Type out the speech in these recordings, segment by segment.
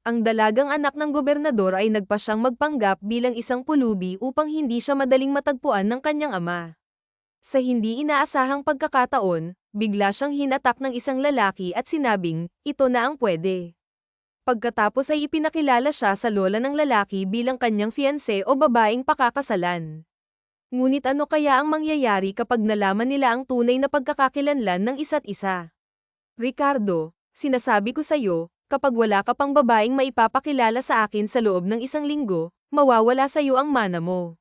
Ang dalagang anak ng gobernador ay nagpa siyang magpanggap bilang isang pulubi upang hindi siya madaling matagpuan ng kanyang ama. Sa hindi inaasahang pagkakataon, bigla siyang hinatak ng isang lalaki at sinabing, ito na ang pwede. Pagkatapos ay ipinakilala siya sa lola ng lalaki bilang kanyang fiancé o babaeng pakakasalan. Ngunit ano kaya ang mangyayari kapag nalaman nila ang tunay na pagkakakilanlan ng isa't isa? Ricardo, sinasabi ko sa'yo, kapag wala ka pang babaeng maipapakilala sa akin sa loob ng 1 linggo, mawawala sa'yo ang mana mo.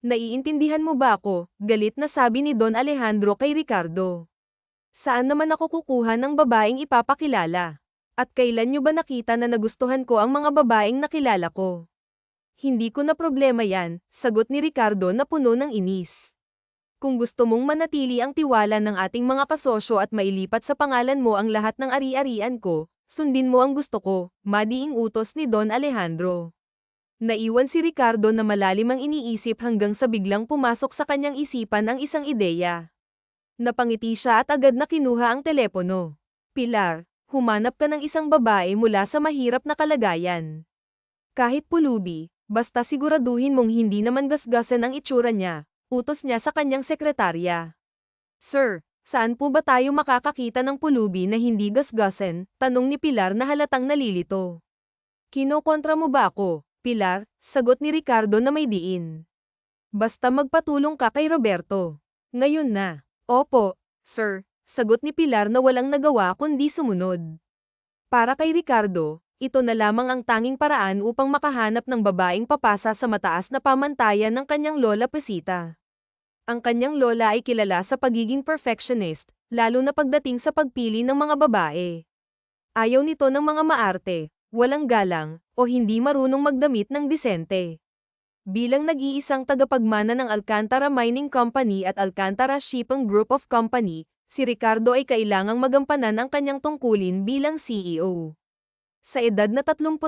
Naiintindihan mo ba ako? Galit na sabi ni Don Alejandro kay Ricardo. Saan naman ako kukuha ng babaeng ipapakilala? At kailan nyo ba nakita na nagustuhan ko ang mga babaeng nakilala ko? Hindi ko na problema yan, sagot ni Ricardo na puno ng inis. Kung gusto mong manatili ang tiwala ng ating mga kasosyo at mailipat sa pangalan mo ang lahat ng ari-arian ko, sundin mo ang gusto ko, madiing utos ni Don Alejandro. Naiwan si Ricardo na malalim ang iniisip hanggang sa biglang pumasok sa kanyang isipan ang isang ideya. Napangiti siya at agad na kinuha ang telepono. Pilar, humanap ka ng isang babae mula sa mahirap na kalagayan. Kahit pulubi, basta siguraduhin mong hindi naman gasgasan ang itsura niya, utos niya sa kanyang sekretarya. Sir, saan po ba tayo makakakita ng pulubi na hindi gasgasan? Tanong ni Pilar na halatang nalilito. Kinokontra mo ba ako, Pilar? Sagot ni Ricardo na may diin. Basta magpatulong ka kay Roberto. Ngayon na. Opo, sir, sagot ni Pilar na walang nagawa kundi sumunod. Para kay Ricardo, ito na lamang ang tanging paraan upang makahanap ng babaeng papasa sa mataas na pamantayan ng kanyang lola Pesita. Ang kanyang lola ay kilala sa pagiging perfectionist, lalo na pagdating sa pagpili ng mga babae. Ayaw nito ng mga maarte, walang galang, o hindi marunong magdamit ng disente. Bilang nag-iisang tagapagmana ng Alcantara Mining Company at Alcantara Shipping Group of Company, si Ricardo ay kailangang magampanan ang kanyang tungkulin bilang CEO. Sa edad na 32,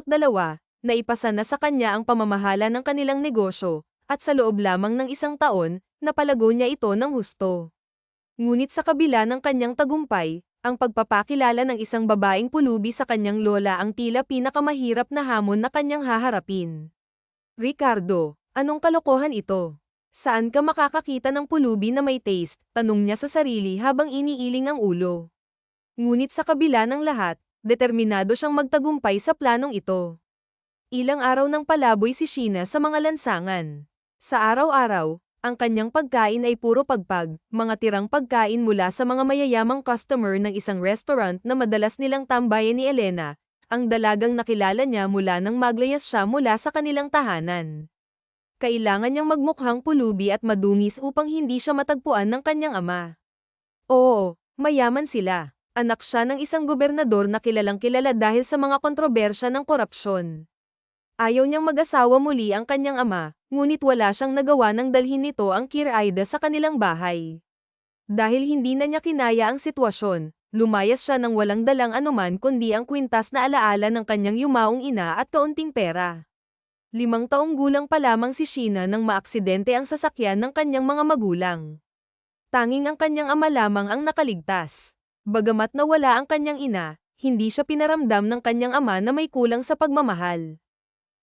naipasa na sa kanya ang pamamahala ng kanilang negosyo, at sa loob lamang ng 1 taon, napalago niya ito ng husto. Ngunit sa kabila ng kanyang tagumpay, ang pagpapakilala ng isang babaeng pulubi sa kanyang lola ang tila pinakamahirap na hamon na kanyang haharapin. Ricardo, anong kalokohan ito? Saan ka makakakita ng pulubi na may taste? Tanong niya sa sarili habang iniiling ang ulo. Ngunit sa kabila ng lahat, determinado siyang magtagumpay sa planong ito. Ilang araw nang palaboy si Sheena sa mga lansangan. Sa araw-araw, ang kanyang pagkain ay puro pagpag, mga tirang pagkain mula sa mga mayayamang customer ng isang restaurant na madalas nilang tambayan ni Elena, ang dalagang nakilala niya mula nang maglayas siya mula sa kanilang tahanan. Kailangan niyang magmukhang pulubi at madungis upang hindi siya matagpuan ng kanyang ama. Oo, mayaman sila. Anak siya ng isang gobernador na kilalang kilala dahil sa mga kontrobersya ng korupsyon. Ayaw niyang mag-asawa muli ang kanyang ama, ngunit wala siyang nagawa nang dalhin nito ang Kir-Aida sa kanilang bahay. Dahil hindi na niya kinaya ang sitwasyon, lumayas siya nang walang dalang anuman kundi ang kwintas na alaala ng kanyang yumaong ina at kaunting pera. 5 taong gulang pa lamang si Sheena nang maaksidente ang sasakyan ng kanyang mga magulang. Tanging ang kanyang ama lamang ang nakaligtas. Bagamat nawala ang kanyang ina, hindi siya pinaramdam ng kanyang ama na may kulang sa pagmamahal.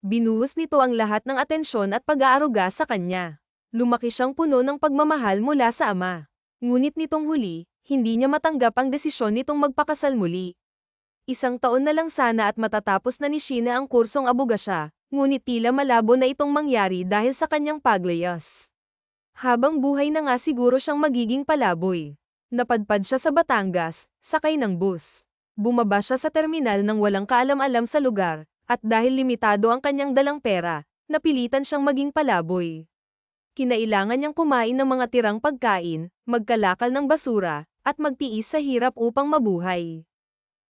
Binuhos nito ang lahat ng atensyon at pag-aaruga sa kanya. Lumaki siyang puno ng pagmamahal mula sa ama. Ngunit nitong huli, hindi niya matanggap ang desisyon nitong magpakasal muli. 1 taon na lang sana at matatapos na ni Sheena ang kursong abogasya, ngunit tila malabo na itong mangyari dahil sa kanyang paglayas. Habang buhay na nga siguro siyang magiging palaboy. Napadpad siya sa Batangas, sakay ng bus. Bumaba siya sa terminal nang walang kaalam-alam sa lugar, at dahil limitado ang kanyang dalang pera, napilitan siyang maging palaboy. Kinailangan niyang kumain ng mga tirang pagkain, magkalakal ng basura, at magtiis sa hirap upang mabuhay.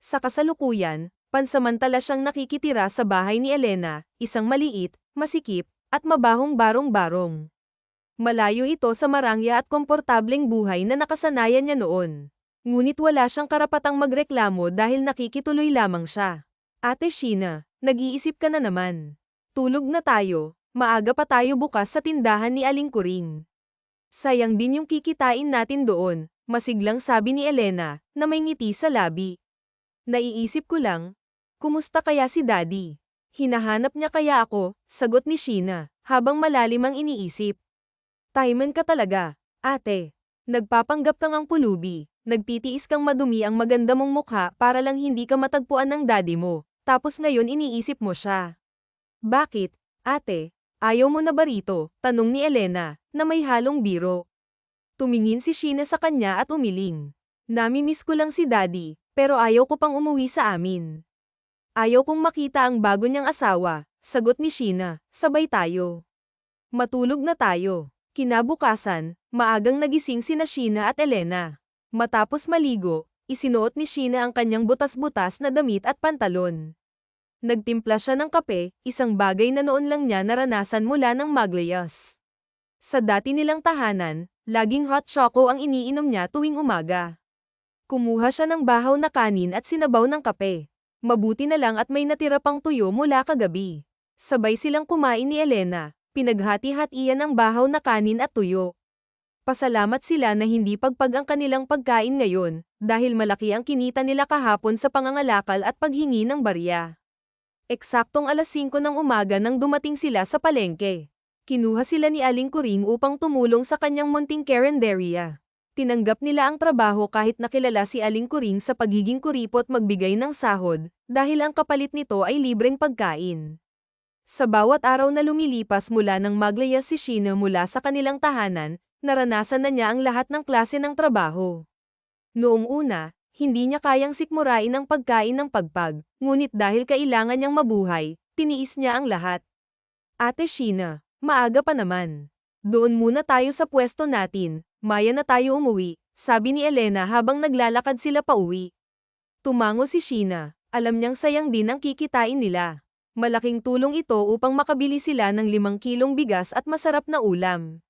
Sa kasalukuyan, pansamantala siyang nakikitira sa bahay ni Elena, isang maliit, masikip, at mabahong barong-barong. Malayo ito sa marangya at komportableng buhay na nakasanayan niya noon. Ngunit wala siyang karapatang magreklamo dahil nakikituloy lamang siya. Ate Sheena, nag-iisip ka na naman. Tulog na tayo, maaga pa tayo bukas sa tindahan ni Aling Kuring. Sayang din yung kikitain natin doon, masiglang sabi ni Elena, na may ngiti sa labi. Naiisip ko lang, Kumusta kaya si Daddy? Hinahanap niya kaya ako, sagot ni Sheena, habang malalim ang iniisip. Taiman ka talaga, ate. Nagpapanggap kang ang pulubi, nagtitiis kang madumi ang maganda mong mukha para lang hindi ka matagpuan ng daddy mo, tapos ngayon iniisip mo siya. Bakit, ate? Ayaw mo na ba rito? Tanong ni Elena, na may halong biro. Tumingin si Sheena sa kanya at umiling. Namimiss ko lang si daddy, pero ayaw ko pang umuwi sa amin. Ayaw kong makita ang bago niyang asawa, sagot ni Sheena, sabay tayo. Matulog na tayo. Kinabukasan, maagang nagising sina Sheena at Elena. Matapos maligo, isinuot ni Sheena ang kanyang butas-butas na damit at pantalon. Nagtimpla siya ng kape, isang bagay na noon lang niya naranasan mula ng Maglias. Sa dati nilang tahanan, laging hot choco ang iniinom niya tuwing umaga. Kumuha siya ng bahaw na kanin at sinabaw ng kape. Mabuti na lang at may natira pang tuyo mula kagabi. Sabay silang kumain ni Elena, pinaghati-hatian ang bahaw na kanin at tuyo. Pasalamat sila na hindi pagpag ang kanilang pagkain ngayon, dahil malaki ang kinita nila kahapon sa pangangalakal at paghingi ng barya. Eksaktong alas 5 ng umaga nang dumating sila sa palengke. Kinuha sila ni Aling Kuring upang tumulong sa kanyang munting karenderya. Tinanggap nila ang trabaho kahit nakilala si Aling Kuring sa pagiging kuripot magbigay ng sahod, dahil ang kapalit nito ay libreng pagkain. Sa bawat araw na lumilipas mula nang maglayas si Sheena mula sa kanilang tahanan, naranasan na niya ang lahat ng klase ng trabaho. Noong una, hindi niya kayang sikmurain ang pagkain ng pagpag, ngunit dahil kailangan niyang mabuhay, tiniis niya ang lahat. Ate Sheena, maaga pa naman. Doon muna tayo sa pwesto natin, maya na tayo umuwi, sabi ni Elena habang naglalakad sila pauwi. Tumango si Sheena, alam niyang sayang din ang kikitain nila. Malaking tulong ito upang makabili sila ng 5 kilong bigas at masarap na ulam.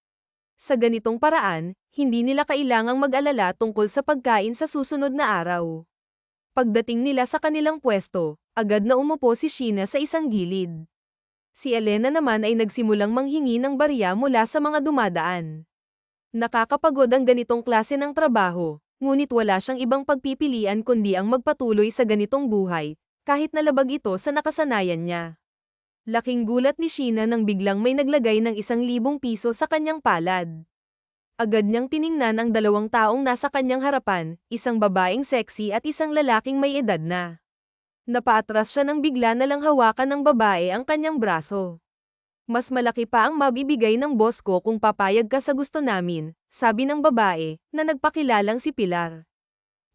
Sa ganitong paraan, hindi nila kailangang mag-alala tungkol sa pagkain sa susunod na araw. Pagdating nila sa kanilang pwesto, agad na umupo si Sheena sa isang gilid. Si Elena naman ay nagsimulang manghingi ng barya mula sa mga dumadaan. Nakakapagod ang ganitong klase ng trabaho, ngunit wala siyang ibang pagpipilian kundi ang magpatuloy sa ganitong buhay, kahit nalabag ito sa nakasanayan niya. Laking gulat ni Sheena nang biglang may naglagay ng 1,000 piso sa kanyang palad. Agad niyang tiningnan ang 2 taong nasa kanyang harapan, isang babaeng sexy at isang lalaking may edad na. Napaatras siya nang bigla na lang hawakan ng babae ang kanyang braso. Mas malaki pa ang mabibigay ng boss ko kung papayag ka sa gusto namin, sabi ng babae, na nagpakilalang si Pilar.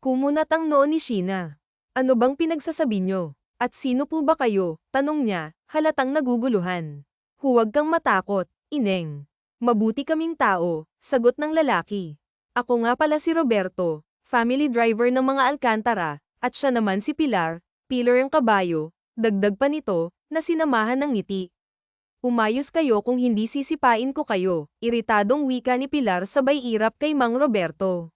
Kumunat ang noo ni Sheena. Ano bang pinagsasabi niyo? At sino po ba kayo? Tanong niya, halatang naguguluhan. Huwag kang matakot, Ineng. Mabuti kaming tao, sagot ng lalaki. Ako nga pala si Roberto, family driver ng mga Alcantara, at siya naman si Pilar, Pilar ang kabayo, dagdag pa nito, na sinamahan ng ngiti. Umayos kayo kung hindi sisipain ko kayo, iritadong wika ni Pilar sabay irap kay Mang Roberto.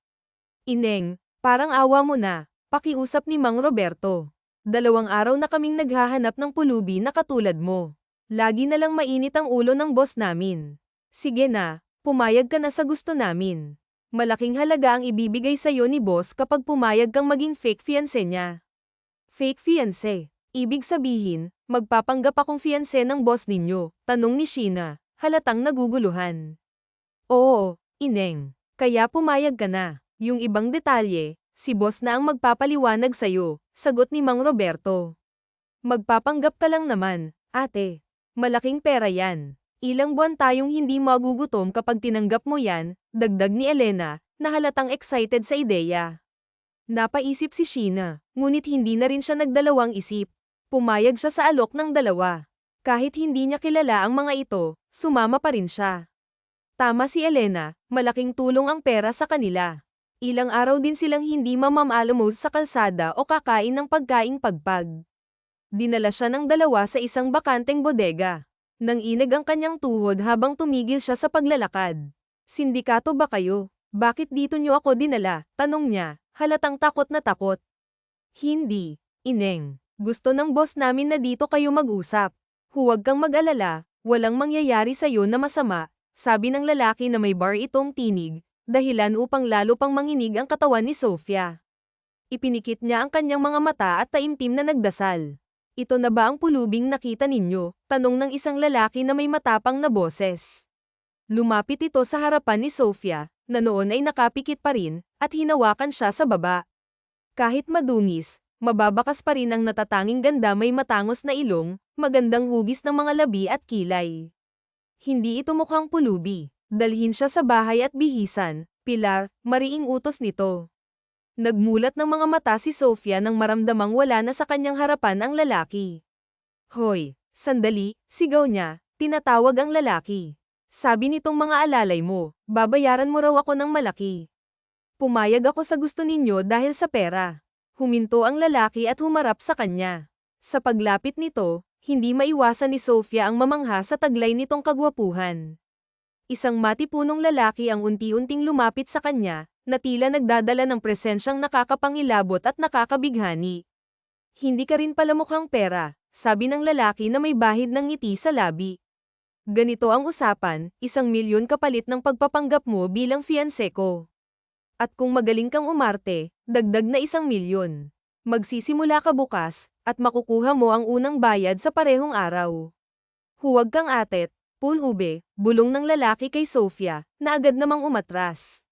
Ineng, parang awa mo na, pakiusap ni Mang Roberto. 2 araw na kaming naghahanap ng pulubi na katulad mo. Lagi na lang mainit ang ulo ng boss namin. Sige na, pumayag ka na sa gusto namin. Malaking halaga ang ibibigay sa'yo ni boss kapag pumayag kang maging fake fiancé niya. Fake fiancé? Ibig sabihin, magpapanggap akong fiancé ng boss ninyo, tanong ni Sheena, halatang naguguluhan. Oo, Ineng. Kaya pumayag ka na. Yung ibang detalye, si boss na ang magpapaliwanag sa'yo, sagot ni Mang Roberto. Magpapanggap ka lang naman, ate. Malaking pera yan. Ilang buwan tayong hindi magugutom kapag tinanggap mo yan, dagdag ni Elena, na halatang excited sa ideya. Napaisip si Sheena, ngunit hindi na rin siya nagdalawang isip. Pumayag siya sa alok ng 2. Kahit hindi niya kilala ang mga ito, sumama pa rin siya. Tama si Elena, malaking tulong ang pera sa kanila. Ilang araw din silang hindi mamamaalamos sa kalsada o kakain ng pagkaing pagpag. Dinala siya ng 2 sa isang bakanteng bodega. Nang inag ang kanyang tuhod habang tumigil siya sa paglalakad. Sindikato ba kayo? Bakit dito niyo ako dinala? Tanong niya, halatang takot na takot. Hindi, Ineng. Gusto ng boss namin na dito kayo mag-usap. Huwag kang mag-alala, walang mangyayari sa'yo na masama, sabi ng lalaki na may bar itong tinig, dahilan upang lalo pang manginig ang katawan ni Sofia. Ipinikit niya ang kanyang mga mata at taimtim na nagdasal. Ito na ba ang pulubing nakita ninyo? Tanong ng isang lalaki na may matapang na boses. Lumapit ito sa harapan ni Sofia, na noon ay nakapikit pa rin, at hinawakan siya sa baba. Kahit madungis, mababakas pa rin ang natatanging ganda, may matangos na ilong, magandang hugis ng mga labi at kilay. Hindi ito mukhang pulubi. Dalhin siya sa bahay at bihisan. Pilar, mariing utos nito. Nagmulat ng mga mata si Sofia nang maramdamang wala na sa kanyang harapan ang lalaki. Hoy, sandali, sigaw niya, tinatawag ang lalaki. Sabi nitong mga alalay mo, babayaran mo raw ako ng malaki. Pumayag ako sa gusto ninyo dahil sa pera. Huminto ang lalaki at humarap sa kanya. Sa paglapit nito, hindi maiwasan ni Sofia ang mamangha sa taglay nitong kagwapuhan. Isang matipunong lalaki ang unti-unting lumapit sa kanya, na tila nagdadala ng presensyang nakakapangilabot at nakakabighani. Hindi ka rin pala mukhang pera, sabi ng lalaki na may bahid ng ngiti sa labi. Ganito ang usapan, 1,000,000 kapalit ng pagpapanggap mo bilang fiancé ko. At kung magaling kang umarte, dagdag na 1,000,000. Magsisimula ka bukas, at makukuha mo ang unang bayad sa parehong araw. Huwag kang atet, pulube, bulong ng lalaki kay Sofia, na agad namang umatras.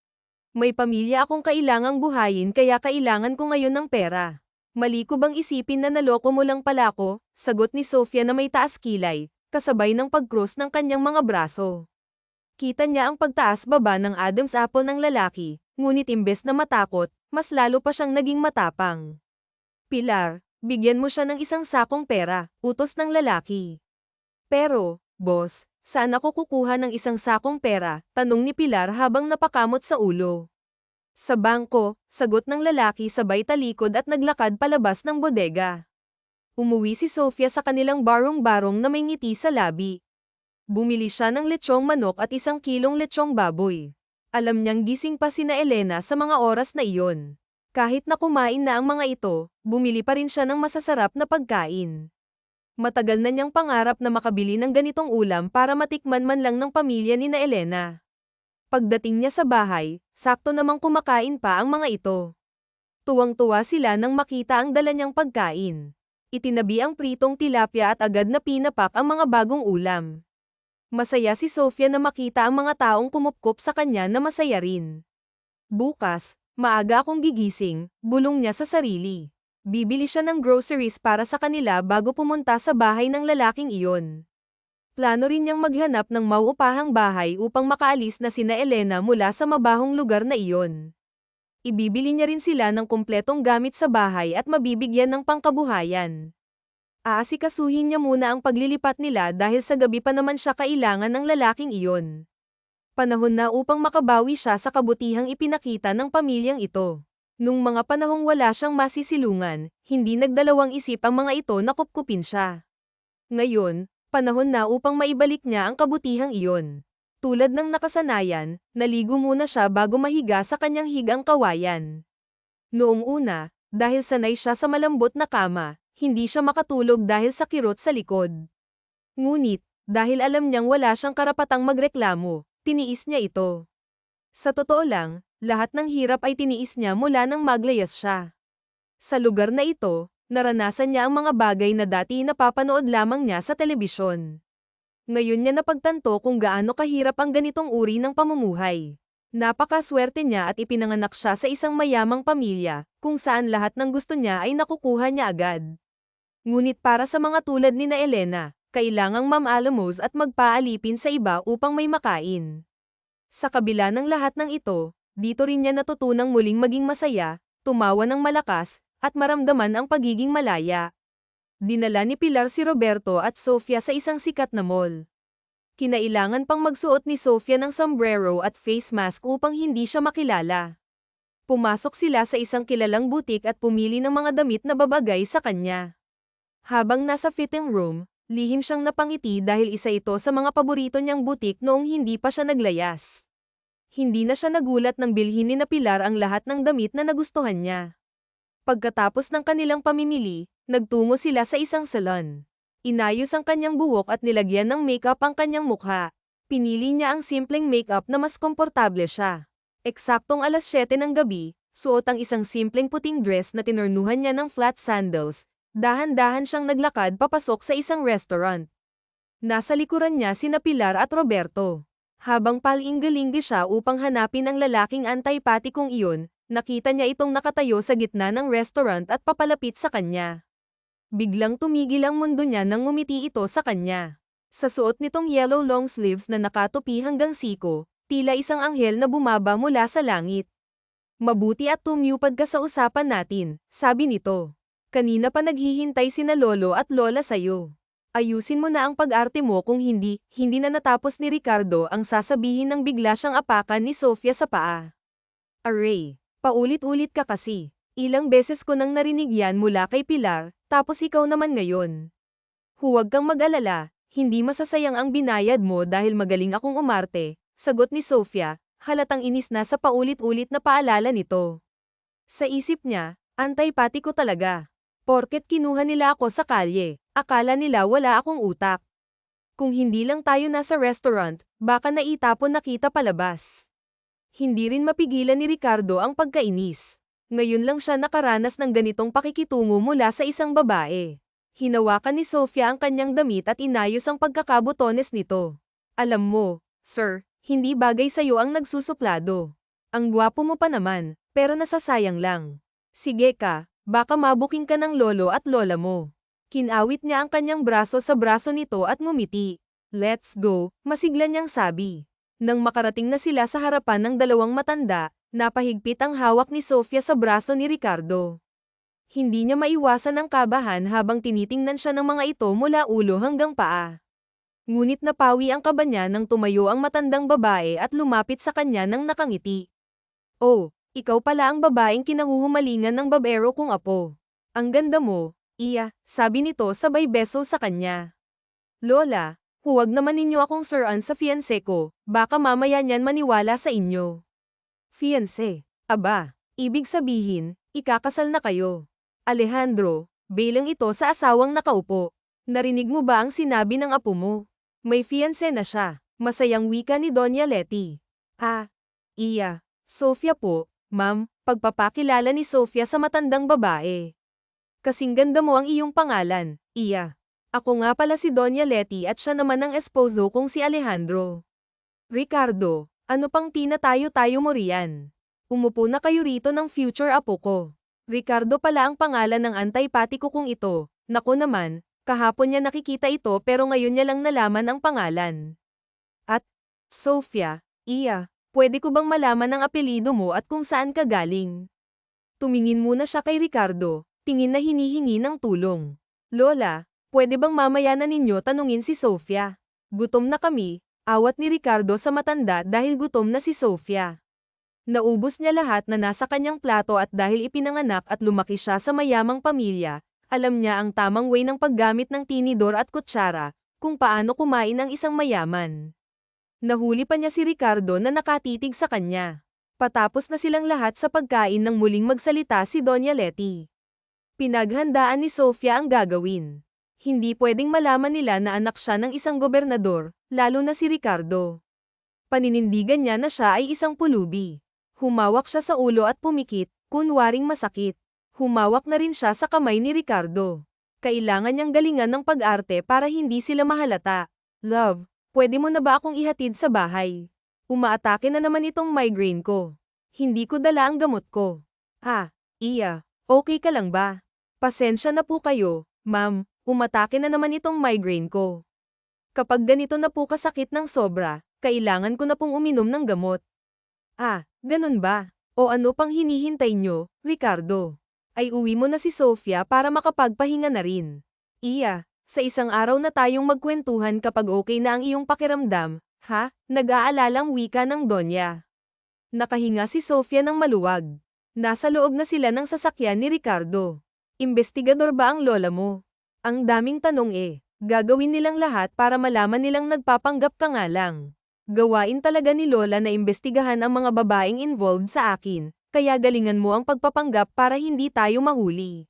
May pamilya akong kailangang buhayin kaya kailangan ko ngayon ng pera. Mali ko bang isipin na naloko mo lang pala ako? Sagot ni Sofia na may taas kilay, kasabay ng pag-cross ng kanyang mga braso. Kita niya ang pagtaas-baba ng Adam's apple ng lalaki, ngunit imbes na matakot, mas lalo pa siyang naging matapang. Pilar, bigyan mo siya ng isang sakong pera, utos ng lalaki. Pero, boss, saan ako kukuha ng isang sakong pera? Tanong ni Pilar habang napakamot sa ulo. Sa bangko, sagot ng lalaki sabay talikod at naglakad palabas ng bodega. Umuwi si Sofia sa kanilang barong-barong na may ngiti sa labi. Bumili siya ng lechong manok at 1 kilong lechong baboy. Alam niyang gising pa sina Elena sa mga oras na iyon. Kahit na kumain na ang mga ito, bumili pa rin siya ng masasarap na pagkain. Matagal na niyang pangarap na makabili ng ganitong ulam para matikman man lang ng pamilya ni na Elena. Pagdating niya sa bahay, sakto namang kumakain pa ang mga ito. Tuwang-tuwa sila nang makita ang dala niyang pagkain. Itinabi ang pritong tilapia at agad na pinapak ang mga bagong ulam. Masaya si Sofia na makita ang mga taong kumupkop sa kanya na masaya rin. Bukas, maaga akong gigising, bulong niya sa sarili. Bibili siya ng groceries para sa kanila bago pumunta sa bahay ng lalaking iyon. Plano rin niyang maghanap ng mauupahang bahay upang makaalis na sina Elena mula sa mabahong lugar na iyon. Ibibili niya rin sila ng kumpletong gamit sa bahay at mabibigyan ng pangkabuhayan. Aasikasuhin niya muna ang paglilipat nila dahil sa gabi pa naman siya kailangan ng lalaking iyon. Panahon na upang makabawi siya sa kabutihang ipinakita ng pamilyang ito. Nung mga panahong wala siyang masisilungan, hindi nagdalawang isip ang mga ito na kupkupin siya. Ngayon, panahon na upang maibalik niya ang kabutihang iyon. Tulad ng nakasanayan, naligo muna siya bago mahiga sa kanyang higang kawayan. Noong una, dahil sanay siya sa malambot na kama, hindi siya makatulog dahil sa kirot sa likod. Ngunit, dahil alam niyang wala siyang karapatang magreklamo, tiniis niya ito. Sa totoo lang, lahat ng hirap ay tiniis niya mula nang maglayas siya. Sa lugar na ito, naranasan niya ang mga bagay na dati napapanood lamang niya sa telebisyon. Ngayon niya napagtanto kung gaano kahirap ang ganitong uri ng pamumuhay. Napakaswerte niya at ipinanganak siya sa isang mayamang pamilya, kung saan lahat ng gusto niya ay nakukuha niya agad. Ngunit para sa mga tulad ni na Elena, kailangang mamalamos at magpaalipin sa iba upang may makain. Sa kabila ng lahat ng ito, dito rin niya natutunang muling maging masaya, tumawa ng malakas, at maramdaman ang pagiging malaya. Dinala ni Pilar si Roberto at Sofia sa isang sikat na mall. Kinailangan pang magsuot ni Sofia ng sombrero at face mask upang hindi siya makilala. Pumasok sila sa isang kilalang butik at pumili ng mga damit na babagay sa kanya. Habang nasa fitting room, lihim siyang napangiti dahil isa ito sa mga paborito niyang butik noong hindi pa siya naglayas. Hindi na siya nagulat nang bilhin ni na Pilar ang lahat ng damit na nagustuhan niya. Pagkatapos ng kanilang pamimili, nagtungo sila sa isang salon. Inayos ang kanyang buhok at nilagyan ng makeup ang kanyang mukha. Pinili niya ang simpleng makeup na mas komportable siya. Eksaktong 7:00 ng gabi, suot ang isang simpleng puting dress na tinornuhan niya ng flat sandals, Dahan-dahan siyang naglakad papasok sa isang restaurant. Nasa likuran niya sina Pilar at Roberto. Habang palinggalinggi siya upang hanapin ang lalaking antipatikong iyon, nakita niya itong nakatayo sa gitna ng restaurant at papalapit sa kanya. Biglang tumigil ang mundo niya nang ngumiti ito sa kanya. Sa suot nitong yellow long sleeves na nakatupi hanggang siko, tila isang anghel na bumaba mula sa langit. Mabuti at tumupad ka sa usapan natin, sabi nito. Kanina pa naghihintay sina lolo at lola sa'yo. Ayusin mo na ang pag-arte mo kung hindi na natapos ni Ricardo ang sasabihin nang bigla siyang apakan ni Sofia sa paa. Aray, paulit-ulit ka kasi. Ilang beses ko nang narinig yan mula kay Pilar, tapos ikaw naman ngayon. Huwag kang mag-alala, hindi masasayang ang binayad mo dahil magaling akong umarte, sagot ni Sofia, halatang inis na sa paulit-ulit na paalala nito. Sa isip niya, antipatiko talaga. Porket kinuha nila ako sa kalye, akala nila wala akong utak. Kung hindi lang tayo nasa restaurant, baka naitapon na kita palabas. Hindi rin mapigilan ni Ricardo ang pagkainis. Ngayon lang siya nakaranas ng ganitong pakikitungo mula sa isang babae. Hinawakan ni Sofia ang kanyang damit at inayos ang pagkakabutones nito. Alam mo, sir, hindi bagay sa'yo ang nagsusuplado. Ang gwapo mo pa naman, pero nasasayang lang. Sige ka. Baka mabuking ka ng lolo at lola mo. Kinawit niya ang kanyang braso sa braso nito at ngumiti. Let's go, masigla niyang sabi. Nang makarating na sila sa harapan ng dalawang matanda, napahigpit ang hawak ni Sofia sa braso ni Ricardo. Hindi niya maiwasan ang kabahan habang tinitingnan siya ng mga ito mula ulo hanggang paa. Ngunit napawi ang kaba niya nang tumayo ang matandang babae at lumapit sa kanya nang nakangiti. Oh, ikaw pala ang babaeng kinahuhumalingan ng babero kong apo. Ang ganda mo, iya, sabi nito sabay beso sa kanya. Lola, huwag naman ninyo akong siran sa fiancé ko, baka mamaya niyan maniwala sa inyo. Fiancé? Aba, ibig sabihin, ikakasal na kayo. Alejandro, bilang ito sa asawang nakaupo. Narinig mo ba ang sinabi ng apo mo? May fiancé na siya, masayang wika ni Doña Letty. Ah, iya, Sofia po. Ma'am, pagpapakilala ni Sofia sa matandang babae. Kasing ganda mo ang iyong pangalan, iya. Ako nga pala si Doña Letty at siya naman ang esposo kong si Alejandro. Ricardo, ano pang tinatayo-tayo mo riyan? Umupo na kayo rito ng future apo ko. Ricardo pala ang pangalan ng antipatiko kong ito. Naku naman, kahapon niya nakikita ito pero ngayon niya lang nalaman ang pangalan. At, Sofia, iya. Pwede ko bang malaman ang apelyido mo at kung saan ka galing? Tumingin muna siya kay Ricardo, tingin na hinihingi ng tulong. Lola, pwede bang mamaya na ninyo tanungin si Sofia? Gutom na kami, awat ni Ricardo sa matanda dahil gutom na si Sofia. Naubos niya lahat na nasa kanyang plato at dahil ipinanganak at lumaki siya sa mayamang pamilya, alam niya ang tamang way ng paggamit ng tinidor at kutsara, kung paano kumain ang isang mayaman. Nahuli pa niya si Ricardo na nakatitig sa kanya. Patapos na silang lahat sa pagkain nang muling magsalita si Doña Letty. Pinaghandaan ni Sofia ang gagawin. Hindi pwedeng malaman nila na anak siya ng isang gobernador, lalo na si Ricardo. Paninindigan niya na siya ay isang pulubi. Humawak siya sa ulo at pumikit, kunwaring masakit. Humawak na rin siya sa kamay ni Ricardo. Kailangan niyang galingan ng pag-arte para hindi sila mahalata. Love, pwede mo na ba akong ihatid sa bahay? Umaatake na naman itong migraine ko. Hindi ko dala ang gamot ko. Ah, iya, okay ka lang ba? Pasensya na po kayo, ma'am, umatake na naman itong migraine ko. Kapag ganito na po kasakit ng sobra, kailangan ko na pong uminom ng gamot. Ah, ganun ba? O ano pang hinihintay nyo, Ricardo? Ay uwi mo na si Sofia para makapagpahinga na rin. Iya. Sa isang araw na tayong magkwentuhan kapag okay na ang iyong pakiramdam, ha? Nag-aalalang wika ng Donya. Nakahinga si Sofia ng maluwag. Nasa loob na sila ng sasakyan ni Ricardo. Investigador ba ang lola mo? Ang daming tanong eh. Gagawin nilang lahat para malaman nilang nagpapanggap ka nga lang. Gawain talaga ni lola na imbestigahan ang mga babaeng involved sa akin, kaya galingan mo ang pagpapanggap para hindi tayo mahuli.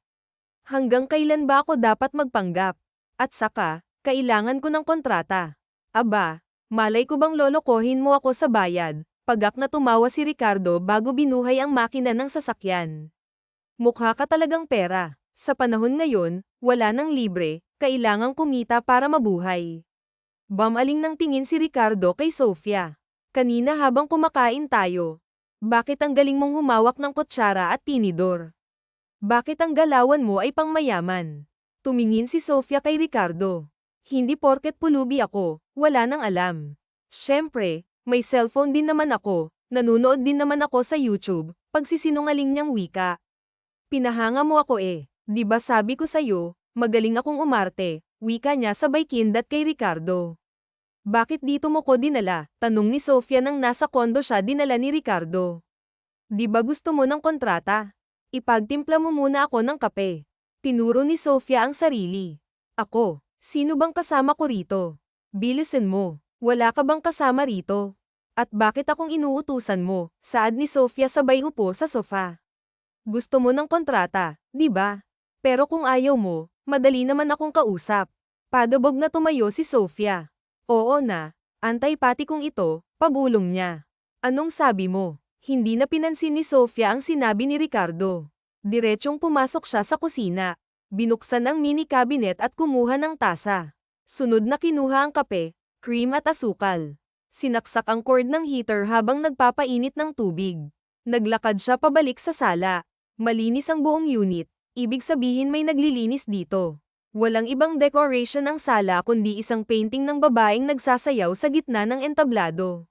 Hanggang kailan ba ako dapat magpanggap? At saka, kailangan ko ng kontrata. Aba, malay ko bang lolokohin mo ako sa bayad? Pagak na tumawa si Ricardo bago binuhay ang makina ng sasakyan. Mukha ka talagang pera. Sa panahon ngayon, wala nang libre, kailangang kumita para mabuhay. Bumaling ng tingin si Ricardo kay Sofia. Kanina habang kumakain tayo. Bakit ang galing mong humawak ng kutsara at tinidor? Bakit ang galawan mo ay pangmayaman? Tumingin si Sofia kay Ricardo. Hindi porket pulubi ako, wala nang alam. Siyempre, may cellphone din naman ako, nanunood din naman ako sa YouTube, pagsisinungaling niyang wika. Pinahanga mo ako eh, di ba sabi ko sa'yo, magaling akong umarte, wika niya sabay kindat kay Ricardo. Bakit dito mo ko dinala? Tanong ni Sofia nang nasa kondo siya dinala ni Ricardo. Di ba gusto mo ng kontrata? Ipagtimpla mo muna ako ng kape. Tinuro ni Sofia ang sarili. Ako, sino bang kasama ko rito? Bilisan mo, wala ka bang kasama rito? At bakit akong inuutusan mo? Saad ni Sofia sabay upo sa sofa. Gusto mo ng kontrata, di ba? Pero kung ayaw mo, madali naman akong kausap. Padabog na tumayo si Sofia. Oo na, antay-pati kong ito, pabulong niya. Anong sabi mo? Hindi na pinansin ni Sofia ang sinabi ni Ricardo. Diretsyong pumasok siya sa kusina. Binuksan ang mini cabinet at kumuha ng tasa. Sunod na kinuha ang kape, cream at asukal. Sinaksak ang cord ng heater habang nagpapainit ng tubig. Naglakad siya pabalik sa sala. Malinis ang buong unit, ibig sabihin may naglilinis dito. Walang ibang decoration ang sala kundi isang painting ng babaeng nagsasayaw sa gitna ng entablado.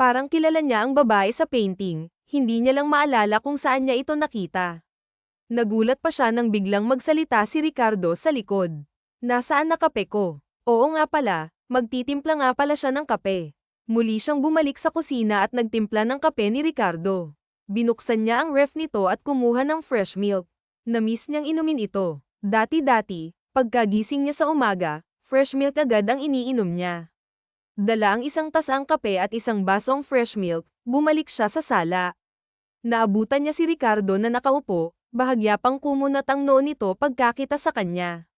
Parang kilala niya ang babae sa painting, hindi niya lang maalala kung saan niya ito nakita. Nagulat pa siya nang biglang magsalita si Ricardo sa likod. Nasaan na kape ko? Oo nga pala, magtitimpla nga pala siya ng kape. Muli siyang bumalik sa kusina at nagtimpla ng kape ni Ricardo. Binuksan niya ang ref nito at kumuha ng fresh milk. Namiss niyang inumin ito. Dati-dati, pagkagising niya sa umaga, fresh milk agad ang iniinom niya. Dala ang isang tasang kape at isang basong fresh milk, bumalik siya sa sala. Naabutan niya si Ricardo na nakaupo, bahagya pang kumunat ang noo nito pagkakita sa kanya.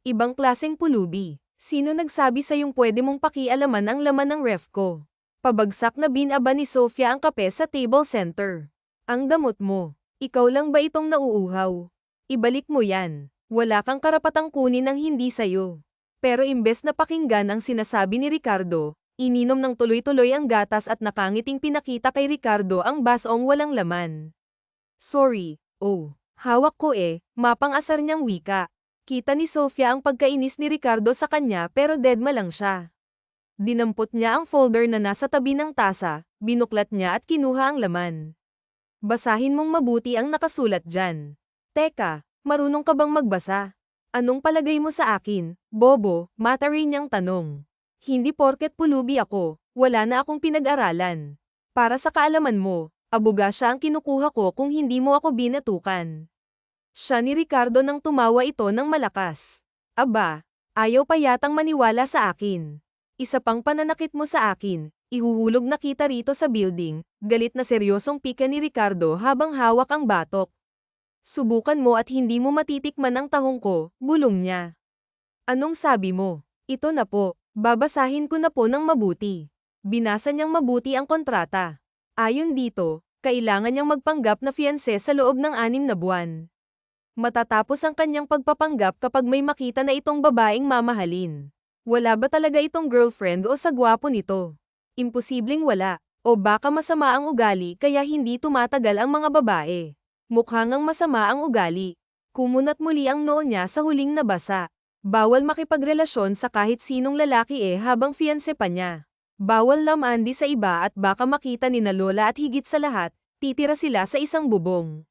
Ibang klaseng pulubi. Sino nagsabi sa'yong pwede mong pakialaman ang laman ng ref ko? Pabagsak na binaba ni Sofia ang kape sa table center. Ang damot mo. Ikaw lang ba itong nauuhaw? Ibalik mo yan. Wala kang karapatang kunin ang hindi sayo. Pero imbes na pakinggan ang sinasabi ni Ricardo, ininom ng tuloy-tuloy ang gatas at nakangiting pinakita kay Ricardo ang basong walang laman. Sorry, oh, hawak ko eh, mapang-asar niyang wika. Kita ni Sofia ang pagkainis ni Ricardo sa kanya pero deadma lang siya. Dinampot niya ang folder na nasa tabi ng tasa, binuklat niya at kinuha ang laman. Basahin mong mabuti ang nakasulat dyan. Teka, marunong ka bang magbasa? Anong palagay mo sa akin, bobo? Matari niyang tanong. Hindi porket pulubi ako, wala na akong pinag-aralan. Para sa kaalaman mo, abuga siya ang kinukuha ko kung hindi mo ako binatukan. Siya ni Ricardo nang tumawa ito ng malakas. Aba, ayaw pa yatang maniwala sa akin. Isa pang pananakit mo sa akin, ihuhulog na kita rito sa building, galit na seryosong pika ni Ricardo habang hawak ang batok. Subukan mo at hindi mo matitikman ang tahong ko, bulong niya. Anong sabi mo? Ito na po, babasahin ko na po ng mabuti. Binasa niyang mabuti ang kontrata. Ayon dito, kailangan niyang magpanggap na fiancé sa loob ng 6 na buwan. Matatapos ang kanyang pagpapanggap kapag may makita na itong babaeng mamahalin. Wala ba talaga itong girlfriend o sagwapo nito? Imposibleng wala, o baka masama ang ugali kaya hindi tumatagal ang mga babae. Mukhang ang masama ang ugali. Kumunat muli ang noo niya sa huling nabasa. Bawal makipagrelasyon sa kahit sinong lalaki habang fiancé pa niya. Bawal lamandi sa iba at baka makita ni na lola at higit sa lahat, titira sila sa isang bubong.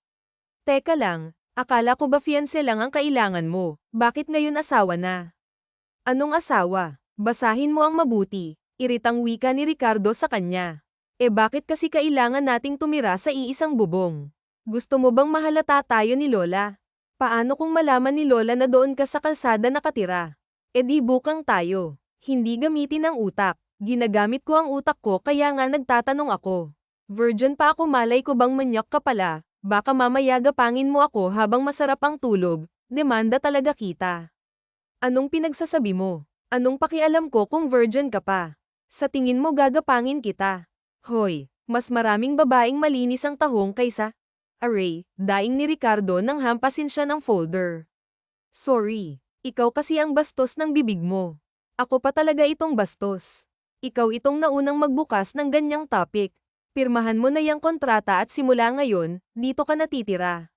Teka lang, akala ko ba fiancé lang ang kailangan mo, bakit ngayon asawa na? Anong asawa? Basahin mo ang mabuti, iritang wika ni Ricardo sa kanya. Bakit kasi kailangan nating tumira sa iisang bubong? Gusto mo bang mahalata tayo ni Lola? Paano kung malaman ni Lola na doon ka sa kalsada nakatira? Di bukang tayo. Hindi gamitin ang utak. Ginagamit ko ang utak ko kaya nga nagtatanong ako. Virgin pa ako, malay ko bang manyak ka pala? Baka mamaya gapangin mo ako habang masarap ang tulog. Demanda talaga kita. Anong pinagsasabi mo? Anong pakialam ko kung virgin ka pa? Sa tingin mo gagapangin kita? Hoy, mas maraming babaeng malinis ang tahong kaysa Aray, daing ni Ricardo nang hampasin siya ng folder. Sorry, ikaw kasi ang bastos ng bibig mo. Ako pa talaga itong bastos. Ikaw itong naunang magbukas ng ganyang topic. Pirmahan mo na yang kontrata at simula ngayon, dito ka natitira.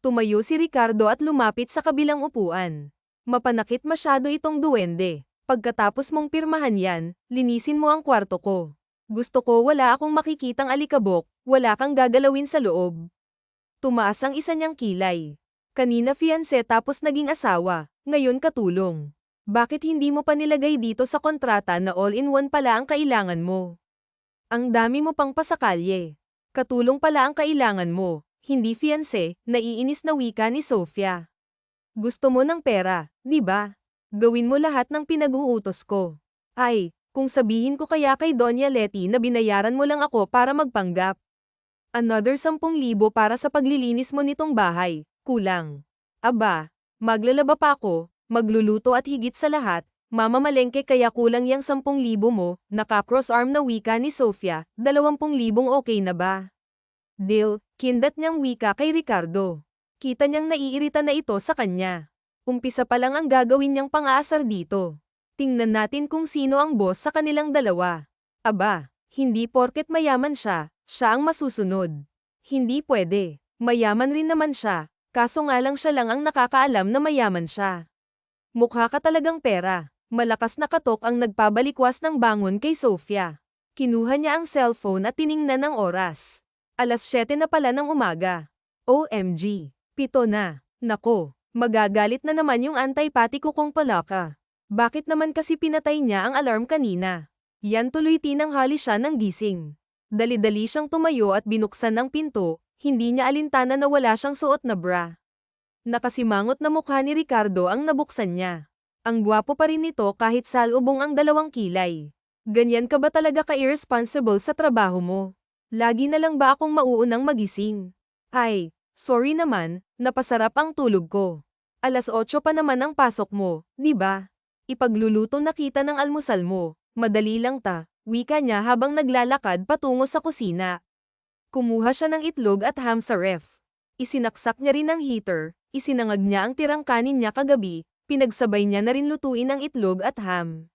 Tumayo si Ricardo at lumapit sa kabilang upuan. Mapanakit masyado itong duwende. Pagkatapos mong pirmahan yan, linisin mo ang kwarto ko. Gusto ko wala akong makikitang alikabok, wala kang gagalawin sa loob. Tumaas ang isa niyang kilay. Kanina fiancé tapos naging asawa, ngayon katulong. Bakit hindi mo pa nilagay dito sa kontrata na all-in-one pala ang kailangan mo? Ang dami mo pang pasakalye. Katulong pala ang kailangan mo, hindi fiancé, naiinis na wika ni Sofia. Gusto mo ng pera, di ba? Gawin mo lahat ng pinag-uutos ko. Ay, kung sabihin ko kaya kay Doña Letty na binayaran mo lang ako para magpanggap. Another 10,000 para sa paglilinis mo nitong bahay, kulang. Aba, maglalaba pa ako, magluluto at higit sa lahat, mamamalengke kaya kulang yang 10,000 mo, naka-cross-arm na wika ni Sofia, 20,000 okay na ba? Deal, kindat niyang wika kay Ricardo. Kita niyang naiirita na ito sa kanya. Umpisa pa lang ang gagawin niyang pang-aasar dito. Tingnan natin kung sino ang boss sa kanilang dalawa. Aba, hindi porket mayaman siya, siya ang masusunod. Hindi pwede. Mayaman rin naman siya, kaso nga lang siya lang ang nakakaalam na mayaman siya. Mukha ka talagang pera. Malakas na katok ang nagpabalikwas ng bangon kay Sofia. Kinuha niya ang cellphone at tiningnan ang oras. 7:00 na pala ng umaga. OMG, 7 na. Nako, magagalit na naman yung antipatiko kong palaka. Bakit naman kasi pinatay niya ang alarm kanina? Yan tuloy tinanghali siya ng gising. Dali-dali siyang tumayo at binuksan ang pinto, hindi niya alintana na wala siyang suot na bra. Nakasimangot na mukha ni Ricardo ang nabuksan niya. Ang gwapo pa rin nito kahit salubong ang 2 kilay. Ganyan ka ba talaga ka-irresponsible sa trabaho mo? Lagi na lang ba akong mauunang magising? Ay, sorry naman, napasarap ang tulog ko. 8:00 pa naman ang pasok mo, di ba? Ipagluluto na kita ng almusal mo, madali lang ta. Wika niya habang naglalakad patungo sa kusina. Kumuha siya ng itlog at ham sa ref. Isinaksak niya rin ang heater, isinangag niya ang tirang kanin niya kagabi, pinagsabay niya na rin lutuin ang itlog at ham.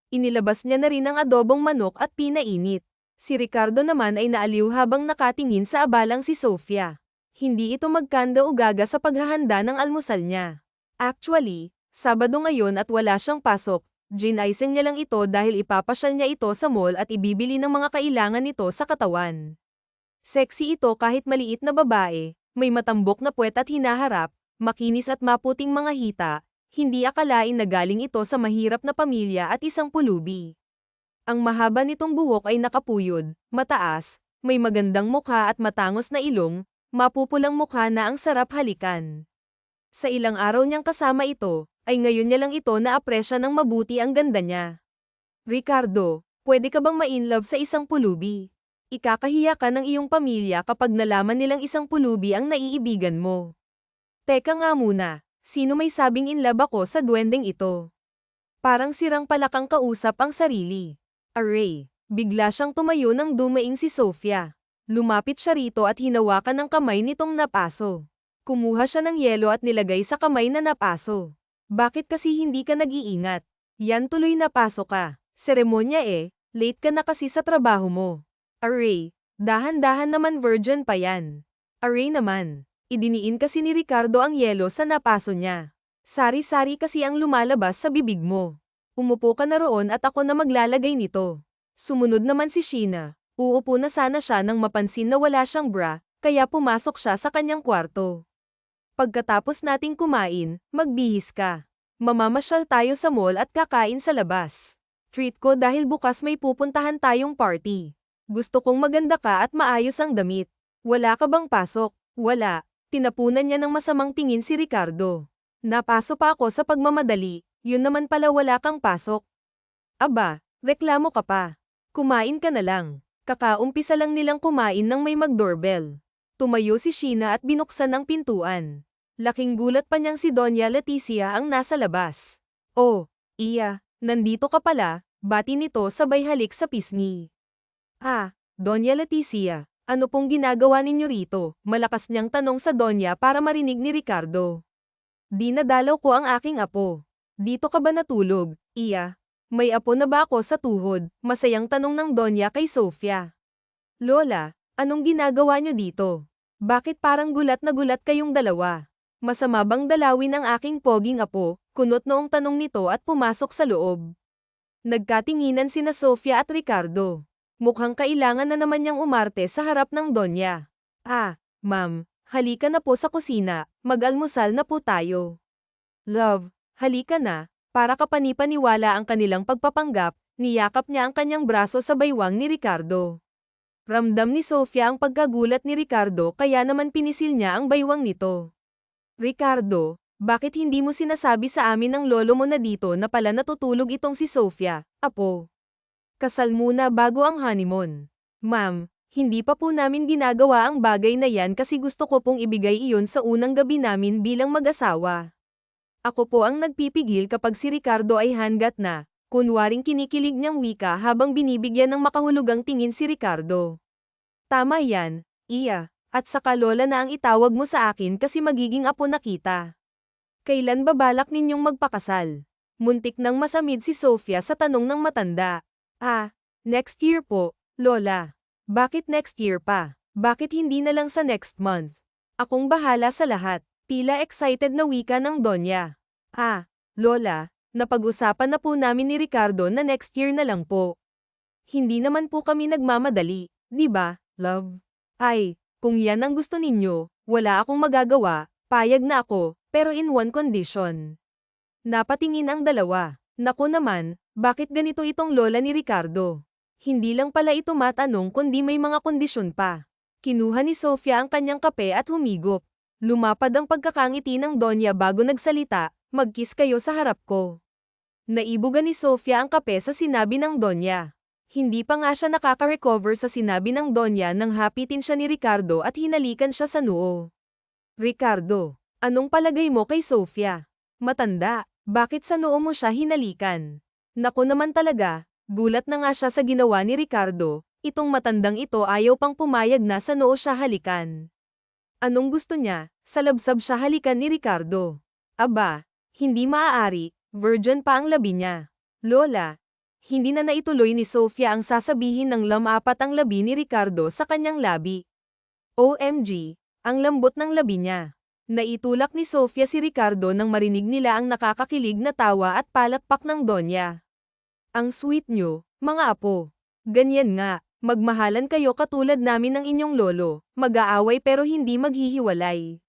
Inilabas niya na rin ang adobong manok at pinainit. Si Ricardo naman ay naaliw habang nakatingin sa abalang si Sofia. Hindi ito magkanda o gaga sa paghahanda ng almusal niya. Actually, Sabado ngayon at wala siyang pasok. Ginaising niya lang ito dahil ipapasyal niya ito sa mall at ibibili ng mga kailangan nito sa katawan. Sexy ito kahit maliit na babae, may matambok na puwet at hinaharap, makinis at maputing mga hita, hindi akalain na galing ito sa mahirap na pamilya at isang pulubi. Ang mahaba nitong buhok ay nakapuyod, mataas, may magandang mukha at matangos na ilong, mapupulang mukha na ang sarap halikan. Sa ilang araw niyang kasama ito, ay ngayon niya lang ito na-apresya ng mabuti ang ganda niya. Ricardo, pwede ka bang ma-inlove sa isang pulubi? Ikakahiya ka ng iyong pamilya kapag nalaman nilang isang pulubi ang naiibigan mo. Teka nga muna, sino may sabing in love ako sa duwendeng ito? Parang sirang palakang kausap ang sarili. Aray, bigla siyang tumayo nang dumaing si Sofia. Lumapit siya rito at hinawakan ng kamay nitong napaso. Kumuha siya ng yelo at nilagay sa kamay na napaso. Bakit kasi hindi ka nag-iingat? Yan tuloy napaso ka. Seremonya late ka na kasi sa trabaho mo. Aray, dahan-dahan naman virgin pa yan. Aray naman, idiniin kasi ni Ricardo ang yelo sa napaso niya. Sari-sari kasi ang lumalabas sa bibig mo. Umupo ka na roon at ako na maglalagay nito. Sumunod naman si Sheena. Uupo na sana siya nang mapansin na wala siyang bra, kaya pumasok siya sa kanyang kwarto. Pagkatapos nating kumain, magbihis ka. Mamamasyal tayo sa mall at kakain sa labas. Treat ko dahil bukas may pupuntahan tayong party. Gusto kong maganda ka at maayos ang damit. Wala ka bang pasok? Wala. Tinapunan niya ng masamang tingin si Ricardo. Napaso pa ako sa pagmamadali, yun naman pala wala kang pasok. Aba, reklamo ka pa. Kumain ka na lang. Kakaumpisa lang nilang kumain nang may mag-doorbell. Tumayo si Sheena at binuksan ang pintuan. Laking gulat pa niyang si Doña Leticia ang nasa labas. Oh, iya, nandito ka pala, bati nito sabay halik sa pisngi. Ah, Doña Leticia, Ano pong ginagawa ninyo rito? Malakas niyang tanong sa Donya para marinig ni Ricardo. Dinadalaw ko ang aking apo. Dito ka ba natulog, Iya? May apo na ba ako sa tuhod? Masayang tanong ng Donya kay Sofia. Lola, anong ginagawa niyo dito? Bakit parang gulat na gulat kayong dalawa? Masama bang dalawin ang aking poging apo? Kunot noong tanong nito at pumasok sa loob. Nagkatinginan sina Sofia at Ricardo. Mukhang kailangan na naman niyang umarte sa harap ng Donya. Ah, ma'am, halika na po sa kusina, mag-almusal na po tayo. Love, halika na, para kapanipaniwala ang kanilang pagpapanggap, niyakap niya ang kanyang braso sa baywang ni Ricardo. Ramdam ni Sofia ang pagkagulat ni Ricardo kaya naman pinisil niya ang baywang nito. Ricardo, bakit hindi mo sinasabi sa amin ng lolo mo na dito na pala natutulog itong si Sofia, apo? Kasal muna bago ang honeymoon. Ma'am, hindi pa po namin ginagawa ang bagay na yan kasi gusto ko pong ibigay iyon sa unang gabi namin bilang mag-asawa. Ako po ang nagpipigil kapag si Ricardo ay hanggat na, kunwaring kinikilig niyang wika habang binibigyan ng makahulugang tingin si Ricardo. Tama yan, Iya, at saka lola na ang itawag mo sa akin kasi magiging apo na kita. Kailan ba balak ninyong magpakasal? Muntik nang masamid si Sofia sa tanong ng matanda. Ah, next year po, lola. Bakit next year pa? Bakit hindi na lang sa next month? Akong bahala sa lahat. Tila excited na wika ng Donya. Ah, lola, napag-usapan na po namin ni Ricardo na next year na lang po. Hindi naman po kami nagmamadali, di ba, love? Ay, kung yan ang gusto ninyo, wala akong magagawa, payag na ako, pero in one condition. Napatingin ang dalawa. Naku naman, bakit ganito itong lola ni Ricardo? Hindi lang pala ito matanong kundi may mga kondisyon pa. Kinuha ni Sofia ang kanyang kape at humigop. Lumapad ang pagkakangiti ng Donya bago nagsalita, mag-kiss kayo sa harap ko. Naibuga ni Sofia ang kape sa sinabi ng Donya. Hindi pa nga siya nakaka-recover sa sinabi ng Donya nang hapitin siya ni Ricardo at hinalikan siya sa noo. Ricardo, anong palagay mo kay Sofia? Matanda. Bakit sa noo mo siya hinalikan? Naku naman talaga, gulat na nga siya sa ginawa ni Ricardo, itong matandang ito ayaw pang pumayag na sa noo siya halikan. Anong gusto niya? Salabsab siya halikan ni Ricardo. Aba, hindi maaari, virgin pa ang labi niya. Lola, hindi na naituloy ni Sofia ang sasabihin ng lamapat ang labi ni Ricardo sa kanyang labi. OMG, ang lambot ng labi niya. Naitulak ni Sofia si Ricardo nang marinig nila ang nakakakilig na tawa at palakpak ng Donya. Ang sweet nyo, mga apo. Ganyan nga, magmahalan kayo katulad namin ng inyong lolo, mag-aaway pero hindi maghihiwalay.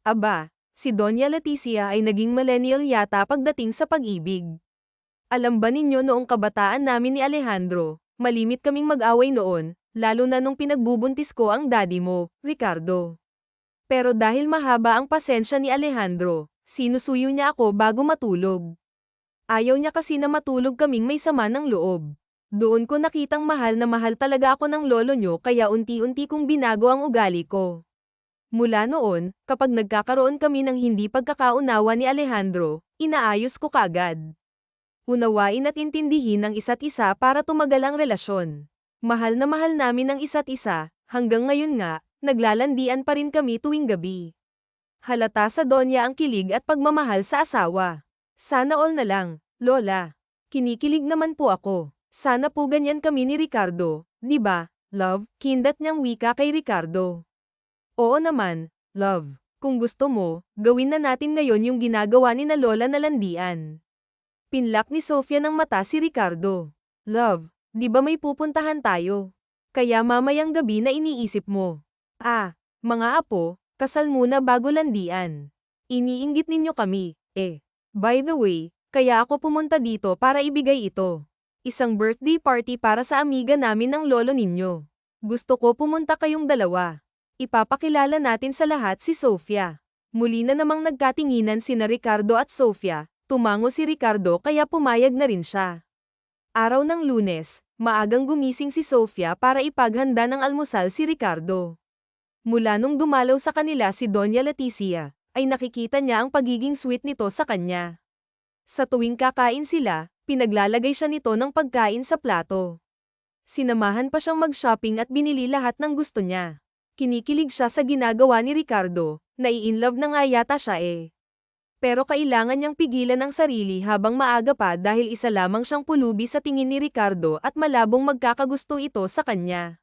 Aba, si Donya Leticia ay naging millennial yata pagdating sa pag-ibig. Alam ba ninyo noong kabataan namin ni Alejandro, malimit kaming mag-away noon, lalo na nung pinagbubuntis ko ang daddy mo, Ricardo. Pero dahil mahaba ang pasensya ni Alejandro, sinusuyo niya ako bago matulog. Ayaw niya kasi na matulog kaming may sama ng loob. Doon ko nakitang mahal na mahal talaga ako ng lolo niyo kaya unti-unti kong binago ang ugali ko. Mula noon, kapag nagkakaroon kami ng hindi pagkakaunawa ni Alejandro, inaayos ko kaagad. Unawain at intindihin ang isa't isa para tumagal ang relasyon. Mahal na mahal namin ang isa't isa, hanggang ngayon nga, naglalandian pa rin kami tuwing gabi. Halata sa Donya ang kilig at pagmamahal sa asawa. Sana all na lang, lola. Kinikilig naman po ako. Sana po ganyan kami ni Ricardo, di ba, love? Kindat niyang wika kay Ricardo. Oo naman, love. Kung gusto mo, gawin na natin ngayon yung ginagawa ni na lola na landian. Pinlak ni Sofia ng mata si Ricardo. Love, di ba may pupuntahan tayo? Kaya mamayang gabi na iniisip mo. Ah, mga apo, kasal muna bago landian. Iniinggit ninyo kami, eh. By the way, kaya ako pumunta dito para ibigay ito. Isang birthday party para sa amiga namin ng lolo ninyo. Gusto ko pumunta kayong dalawa. Ipapakilala natin sa lahat si Sofia. Muli na namang nagkatinginan sina Ricardo at Sofia, tumango si Ricardo kaya pumayag na rin siya. Araw ng Lunes, maagang gumising si Sofia para ipaghanda ng almusal si Ricardo. Mula nung dumalaw sa kanila si Donya Leticia, ay nakikita niya ang pagiging sweet nito sa kanya. Sa tuwing kakain sila, pinaglalagay siya nito ng pagkain sa plato. Sinamahan pa siyang mag-shopping at binili lahat ng gusto niya. Kinikilig siya sa ginagawa ni Ricardo, nai-inlove na nga yata siya eh. Pero kailangan niyang pigilan ang sarili habang maaga pa dahil isa lamang siyang pulubi sa tingin ni Ricardo at malabong magkakagusto ito sa kanya.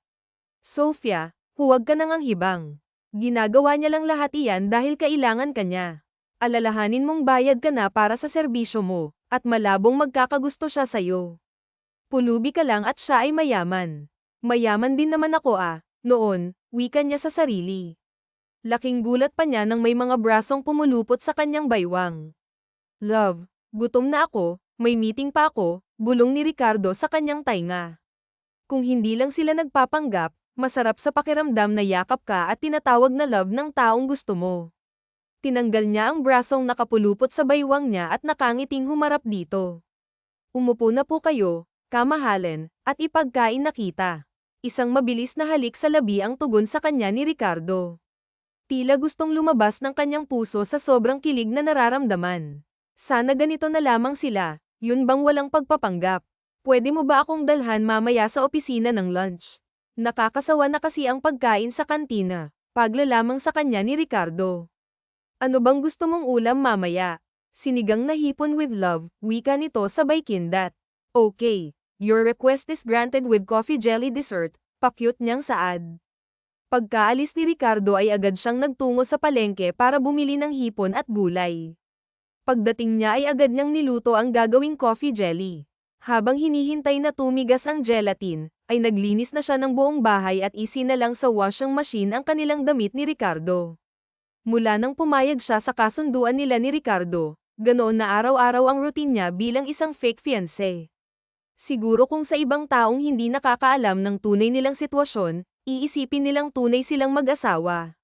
Sofia, huwag ka nang anghibang. Ginagawa niya lang lahat iyan dahil kailangan ka niya. Alalahanin mong bayad ka na para sa serbisyo mo, at malabong magkakagusto siya sa'yo. Pulubi ka lang at siya ay mayaman. Mayaman din naman ako noon, wika niya sa sarili. Laking gulat pa niya nang may mga brasong pumulupot sa kanyang baywang. Love, gutom na ako, may meeting pa ako, bulong ni Ricardo sa kanyang tainga. Kung hindi lang sila nagpapanggap, masarap sa pakiramdam na yakap ka at tinatawag na love ng taong gusto mo. Tinanggal niya ang brasong nakapulupot sa baywang niya at nakangiting humarap dito. Umupo na po kayo, kamahalin, at ipagkain na kita. Isang mabilis na halik sa labi ang tugon sa kanya ni Ricardo. Tila gustong lumabas ng kanyang puso sa sobrang kilig na nararamdaman. Sana ganito na lamang sila, yun bang walang pagpapanggap? Pwede mo ba akong dalhan mamaya sa opisina ng lunch? Nakakasawa na kasi ang pagkain sa kantina, paglalamang sa kanya ni Ricardo. Ano bang gusto mong ulam mamaya? Sinigang na hipon with love, wika nito sabay kindat. Okay, your request is granted with coffee jelly dessert, pakyut niyang saad. Pagkaalis ni Ricardo ay agad siyang nagtungo sa palengke para bumili ng hipon at gulay. Pagdating niya ay agad niyang niluto ang gagawing coffee jelly. Habang hinihintay na tumigas ang gelatin, ay naglinis na siya ng buong bahay at isinalang sa washing machine ang kanilang damit ni Ricardo. Mula nang pumayag siya sa kasunduan nila ni Ricardo, ganoon na araw-araw ang routine niya bilang isang fake fiancé. Siguro kung sa ibang taong hindi nakakaalam ng tunay nilang sitwasyon, iisipin nilang tunay silang mag-asawa.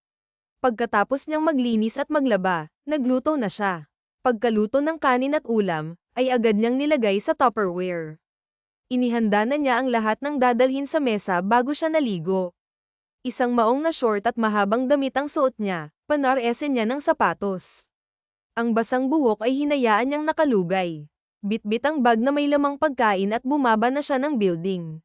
Pagkatapos niyang maglinis at maglaba, nagluto na siya. Pagkaluto ng kanin at ulam, ay agad niyang nilagay sa Tupperware. Inihanda na niya ang lahat ng dadalhin sa mesa bago siya naligo. Isang maong na short at mahabang damit ang suot niya, panaresen niya ng sapatos. Ang basang buhok ay hinayaan niyang nakalugay. Bitbit ang bag na may lamang pagkain at bumaba na siya ng building.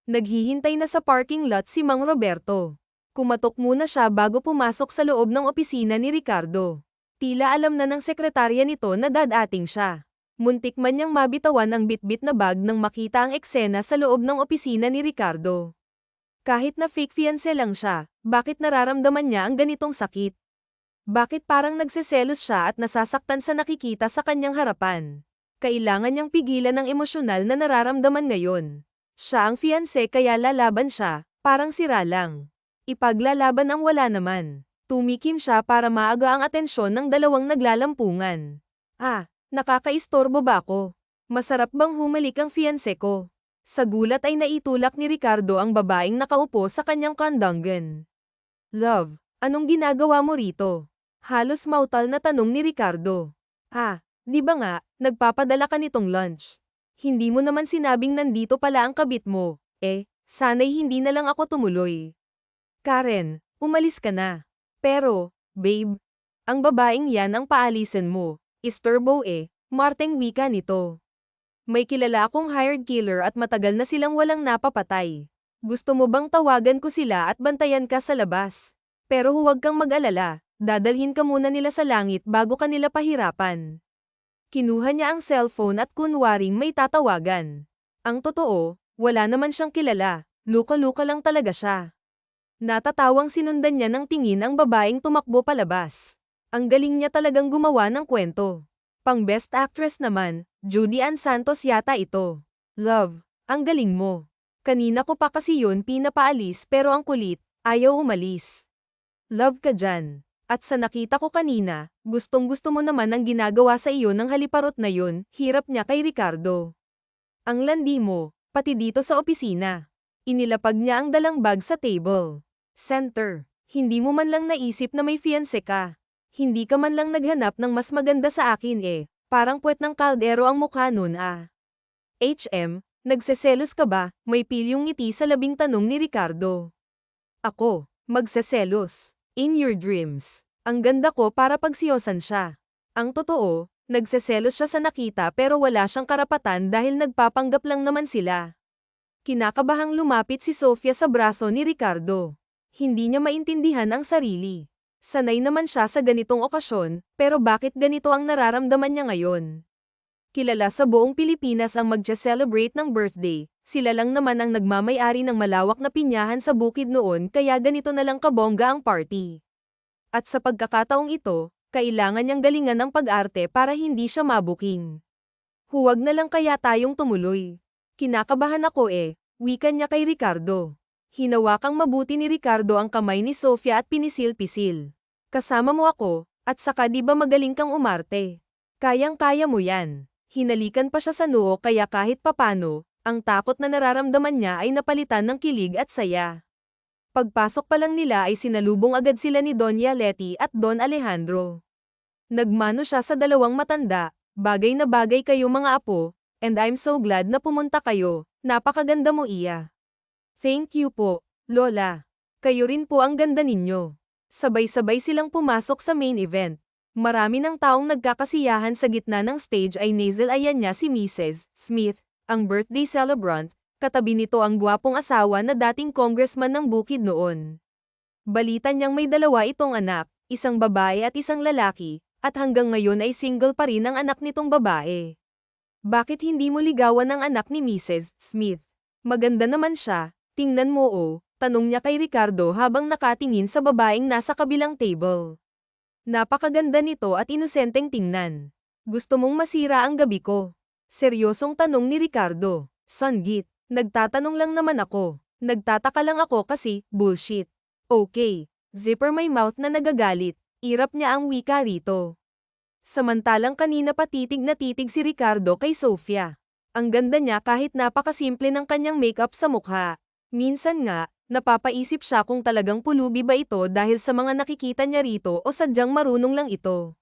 Naghihintay na sa parking lot si Mang Roberto. Kumatok muna siya bago pumasok sa loob ng opisina ni Ricardo. Tila alam na ng sekretarya nito na dadating siya. Muntik man niyang mabitawan ang bitbit na bag nang makita ang eksena sa loob ng opisina ni Ricardo. Kahit na fake fiancé lang siya, bakit nararamdaman niya ang ganitong sakit? Bakit parang nagseselos siya at nasasaktan sa nakikita sa kanyang harapan? Kailangan niyang pigilan ang emosyonal na nararamdaman ngayon. Siya ang fiancé kaya lalaban siya, parang sira lang. Ipaglalaban ang wala naman. Tumikim siya para maaga ang atensyon ng dalawang naglalampungan. Nakakaistorbo ba ako? Masarap bang humalik ang fiancé ko? Sa gulat ay naitulak ni Ricardo ang babaeng nakaupo sa kanyang kandanggan. Love, anong ginagawa mo rito? Halos mautal na tanong ni Ricardo. Di ba nga, nagpapadala ka nitong lunch? Hindi mo naman sinabing nandito pala ang kabit mo, sana'y hindi na lang ako tumuloy. Karen, umalis ka na. Pero, babe, ang babaeng yan ang paalisan mo, isturbo Marteng wika nito. May kilala akong hired killer at matagal na silang walang napapatay. Gusto mo bang tawagan ko sila at bantayan ka sa labas? Pero huwag kang mag-alala, dadalhin ka muna nila sa langit bago ka nila pahirapan. Kinuha niya ang cellphone at kunwaring may tatawagan. Ang totoo, wala naman siyang kilala, luka-luka lang talaga siya. Natatawang sinundan niya ng tingin ang babaeng tumakbo palabas. Ang galing niya talagang gumawa ng kwento. Pang best actress naman, Judy Ann Santos yata ito. Love, ang galing mo. Kanina ko pa kasi yun pinapaalis pero ang kulit, ayaw umalis. Love ka dyan. At sa nakita ko kanina, gustong-gusto mo naman ang ginagawa sa iyo ng haliparot na yun, hirap niya kay Ricardo. Ang landi mo, pati dito sa opisina. Inilapag niya ang dalang bag sa table. Center, hindi mo man lang naisip na may fiancé ka. Hindi ka man lang naghanap ng mas maganda sa akin parang puwet ng kaldero ang mukha nun nagseselos ka ba? May pilyong ngiti sa labing tanong ni Ricardo. Ako, magseselos. In your dreams. Ang ganda ko para pagsiyosan siya. Ang totoo, nagseselos siya sa nakita pero wala siyang karapatan dahil nagpapanggap lang naman sila. Kinakabahang lumapit si Sofia sa braso ni Ricardo. Hindi niya maintindihan ang sarili. Sanay naman siya sa ganitong okasyon, pero bakit ganito ang nararamdaman niya ngayon? Kilala sa buong Pilipinas ang magja-celebrate ng birthday, sila lang naman ang nagmamay-ari ng malawak na pinyahan sa bukid noon kaya ganito na lang kabongga ang party. At sa pagkakataong ito, kailangan niyang galingan ng pag-arte para hindi siya mabuking. Huwag na lang kaya tayong tumuloy. Kinakabahan ako wika niya kay Ricardo. Hinawakang mabuti ni Ricardo ang kamay ni Sofia at pinisil-pisil. Kasama mo ako, at saka di ba magaling kang umarte? Kayang-kaya mo yan. Hinalikan pa siya sa noo kaya kahit papano, ang takot na nararamdaman niya ay napalitan ng kilig at saya. Pagpasok pa lang nila ay sinalubong agad sila ni Doña Leti at Don Alejandro. Nagmano siya sa dalawang matanda, bagay na bagay kayo mga apo, and I'm so glad na pumunta kayo, napakaganda mo iya. Thank you po, Lola. Kayo rin po ang ganda ninyo. Sabay-sabay silang pumasok sa main event. Marami ng taong nagkakasiyahan sa gitna ng stage ay nasal-ayan niya si Mrs. Smith, ang birthday celebrant, katabi nito ang gwapong asawa na dating congressman ng bukid noon. Balita niyang may dalawa itong anak, isang babae at isang lalaki, at hanggang ngayon ay single pa rin ang anak nitong babae. Bakit hindi mo ligawan ang anak ni Mrs. Smith? Maganda naman siya, tingnan mo tanong niya kay Ricardo habang nakatingin sa babaeng nasa kabilang table. Napakaganda nito at inosenteng tingnan. Gusto mong masira ang gabi ko? Seryosong tanong ni Ricardo. Sanggit, nagtatanong lang naman ako. Nagtataka lang ako kasi, bullshit. Okay, zipper my mouth na nagagalit. Irap niya ang wika rito. Samantalang kanina pa titig na titig si Ricardo kay Sofia. Ang ganda niya kahit napakasimple ng kanyang makeup sa mukha. Minsan nga, napapaisip siya kung talagang pulubi ba ito dahil sa mga nakikita niya rito o sadyang marunong lang ito.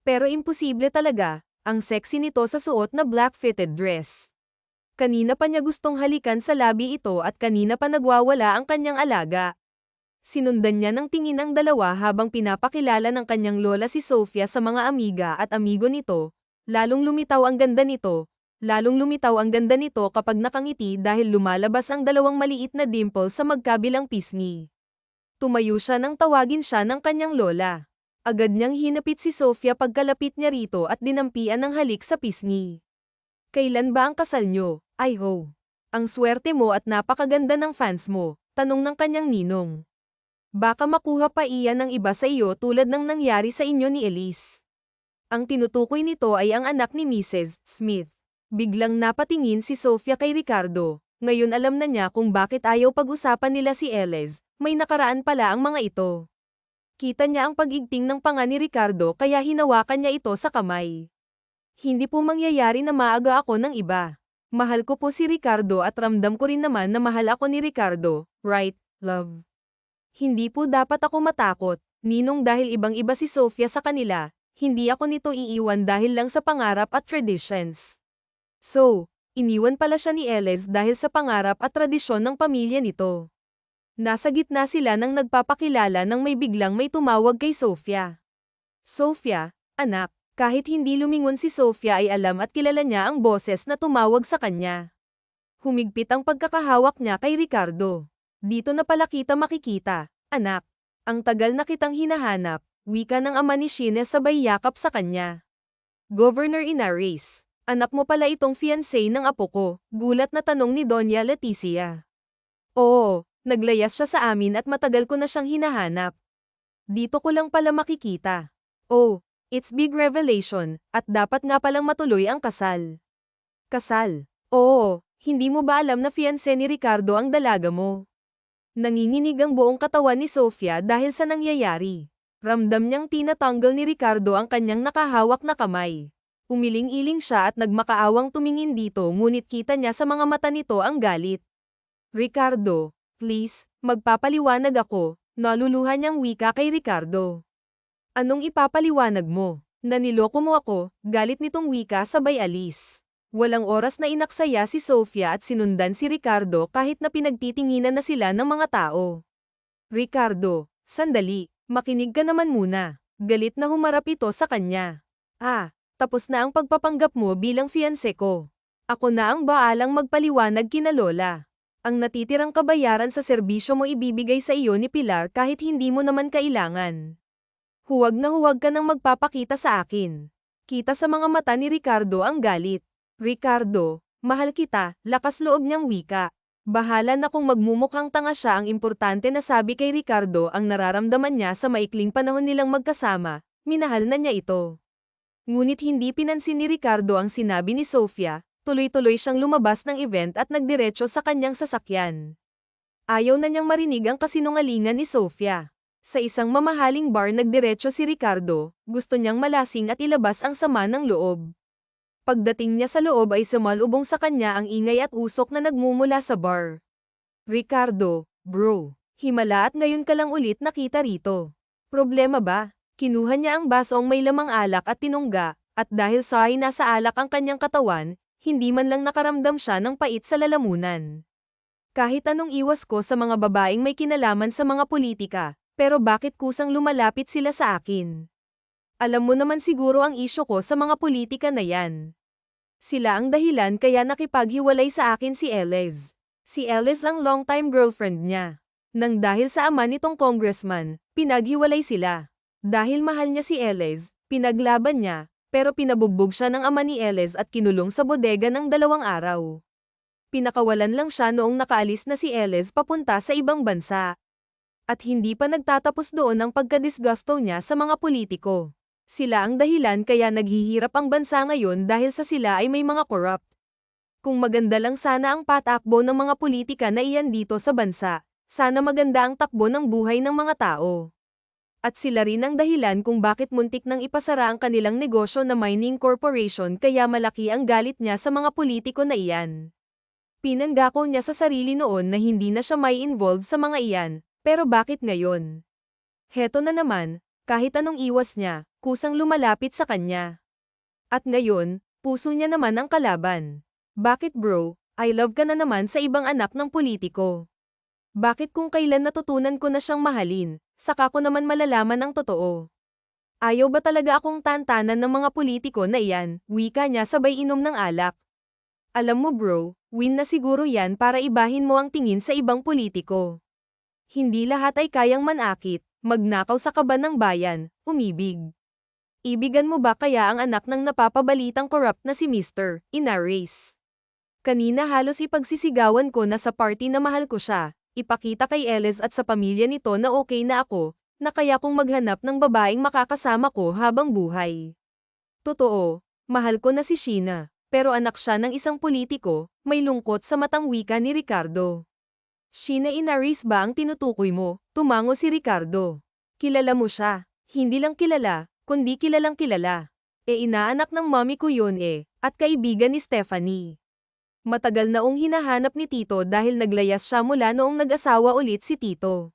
Pero imposible talaga, ang sexy nito sa suot na black fitted dress. Kanina pa niya gustong halikan sa labi ito at kanina pa nagwawala ang kanyang alaga. Sinundan niya ng tingin ang dalawa habang pinapakilala ng kanyang lola si Sofia sa mga amiga at amigo nito, lalong lumitaw ang ganda nito. Lalong lumitaw ang ganda nito kapag nakangiti dahil lumalabas ang dalawang maliit na dimple sa magkabilang pisngi. Tumayo siya nang tawagin siya ng kanyang lola. Agad niyang hinapit si Sofia pagkalapit niya rito at dinampian ng halik sa pisngi. Kailan ba ang kasal niyo? Ay ho. Ang swerte mo at napakaganda ng fans mo, tanong ng kanyang ninong. Baka makuha pa iyan ng iba sa iyo tulad ng nangyari sa inyo ni Elise. Ang tinutukoy nito ay ang anak ni Mrs. Smith. Biglang napatingin si Sofia kay Ricardo. Ngayon alam na niya kung bakit ayaw pag-usapan nila si Elise, may nakaraan pala ang mga ito. Kita niya ang pag-igting ng panga ni Ricardo kaya hinawakan niya ito sa kamay. Hindi po mangyayari na maaga ako ng iba. Mahal ko po si Ricardo at ramdam ko rin naman na mahal ako ni Ricardo, right, love? Hindi po dapat ako matakot, ninong dahil ibang-iba si Sofia sa kanila, hindi ako nito iiwan dahil lang sa pangarap at traditions. So, iniwan pala siya ni Elise dahil sa pangarap at tradisyon ng pamilya nito. Nasa gitna sila nang nagpapakilala nang may biglang may tumawag kay Sofia. Sofia, anak, kahit hindi lumingon si Sofia ay alam at kilala niya ang boses na tumawag sa kanya. Humigpit ang pagkakahawak niya kay Ricardo. Dito na pala kita makikita, anak. Ang tagal na kitang hinahanap, wika ng ama ni Sheena sabay yakap sa kanya. Governor Inares. Anak mo pala itong fiancé ng apo ko, gulat na tanong ni Doña Leticia. Oo, naglayas siya sa amin at matagal ko na siyang hinahanap. Dito ko lang pala makikita. Oh, it's big revelation, at dapat nga palang matuloy ang kasal. Kasal? Oo, hindi mo ba alam na fiancé ni Ricardo ang dalaga mo? Nanginginig ang buong katawan ni Sofia dahil sa nangyayari. Ramdam niyang tinatanggal ni Ricardo ang kanyang nakahawak na kamay. Umiling-iling siya at nagmakaawang tumingin dito ngunit kita niya sa mga mata nito ang galit. Ricardo, please, magpapaliwanag ako, naluluhan niyang wika kay Ricardo. Anong ipapaliwanag mo? Naniloko mo ako, galit nitong wika sabay alis. Walang oras na inaksaya si Sofia at sinundan si Ricardo kahit na pinagtitinginan na sila ng mga tao. Ricardo, sandali, makinig ka naman muna. Galit na humarap ito sa kanya. Tapos na ang pagpapanggap mo bilang fiancé ko. Ako na ang baalang magpaliwanag kina Lola. Ang natitirang kabayaran sa serbisyo mo ibibigay sa iyo ni Pilar kahit hindi mo naman kailangan. Huwag na huwag ka nang magpapakita sa akin. Kita sa mga mata ni Ricardo ang galit. Ricardo, mahal kita, lakas loob niyang wika. Bahala na kung magmumukhang tanga siya, ang importante na sabi kay Ricardo ang nararamdaman niya sa maikling panahon nilang magkasama, minahal na niya ito. Ngunit hindi pinansin ni Ricardo ang sinabi ni Sofia, tuloy-tuloy siyang lumabas ng event at nagdiretso sa kanyang sasakyan. Ayaw na niyang marinig ang kasinungalingan ni Sofia. Sa isang mamahaling bar nagdiretso si Ricardo, gusto niyang malasing at ilabas ang sama ng loob. Pagdating niya sa loob ay sumalubong sa kanya ang ingay at usok na nagmumula sa bar. Ricardo, bro, himala at ngayon ka lang ulit nakita rito. Problema ba? Kinuha niya ang basong may lamang alak at tinungga, at dahil sa ay nasa alak ang kanyang katawan, hindi man lang nakaramdam siya ng pait sa lalamunan. Kahit anong iwas ko sa mga babaeng may kinalaman sa mga politika, pero bakit kusang lumalapit sila sa akin? Alam mo naman siguro ang isyo ko sa mga politika na yan. Sila ang dahilan kaya nakipaghiwalay sa akin si Elez. Si Elez ang long-time girlfriend niya. Nang dahil sa ama nitong congressman, pinaghiwalay sila. Dahil mahal niya si Elez, pinaglaban niya, pero pinabugbog siya ng ama ni Elez at kinulong sa bodega ng 2 araw. Pinakawalan lang siya noong nakaalis na si Elez papunta sa ibang bansa. At hindi pa nagtatapos doon ang pagkadisgusto niya sa mga politiko. Sila ang dahilan kaya naghihirap ang bansa ngayon dahil sa sila ay may mga corrupt. Kung maganda lang sana ang patakbo ng mga politika na iyan dito sa bansa, sana maganda ang takbo ng buhay ng mga tao. At sila rin ang dahilan kung bakit muntik nang ipasara ang kanilang negosyo na mining corporation kaya malaki ang galit niya sa mga politiko na iyan. Pinanggako niya sa sarili noon na hindi na siya may involved sa mga iyan, pero bakit ngayon? Heto na naman, kahit anong iwas niya, kusang lumalapit sa kanya. At ngayon, puso niya naman ang kalaban. Bakit bro, I love ka na naman sa ibang anak ng politiko? Bakit kung kailan natutunan ko na siyang mahalin, saka ko naman malalaman ang totoo? Ayaw ba talaga akong tantanan ng mga politiko na iyan, wika niya sabay inom ng alak. Alam mo bro, win na siguro yan para ibahin mo ang tingin sa ibang politiko. Hindi lahat ay kayang manakit, magnakaw sa kaban ng bayan, umibig. Ibigan mo ba kaya ang anak ng napapabalitang corrupt na si Mr. Inares? Kanina halos ipagsisigawan ko na sa party na mahal ko siya, ipakita kay Elez at sa pamilya nito na okay na ako, na kaya kong maghanap ng babaeng makakasama ko habang buhay. Totoo, mahal ko na si Sheena, pero anak siya ng isang politiko, may lungkot sa matang wika ni Ricardo. Sheena Inares ba ang tinutukoy mo? Tumango si Ricardo. Kilala mo siya, hindi lang kilala, kundi kilalang kilala. Inaanak ng mommy ko yun at kaibigan ni Stephanie. Matagal na hinahanap ni Tito dahil naglayas siya mula noong nag-asawa ulit si Tito.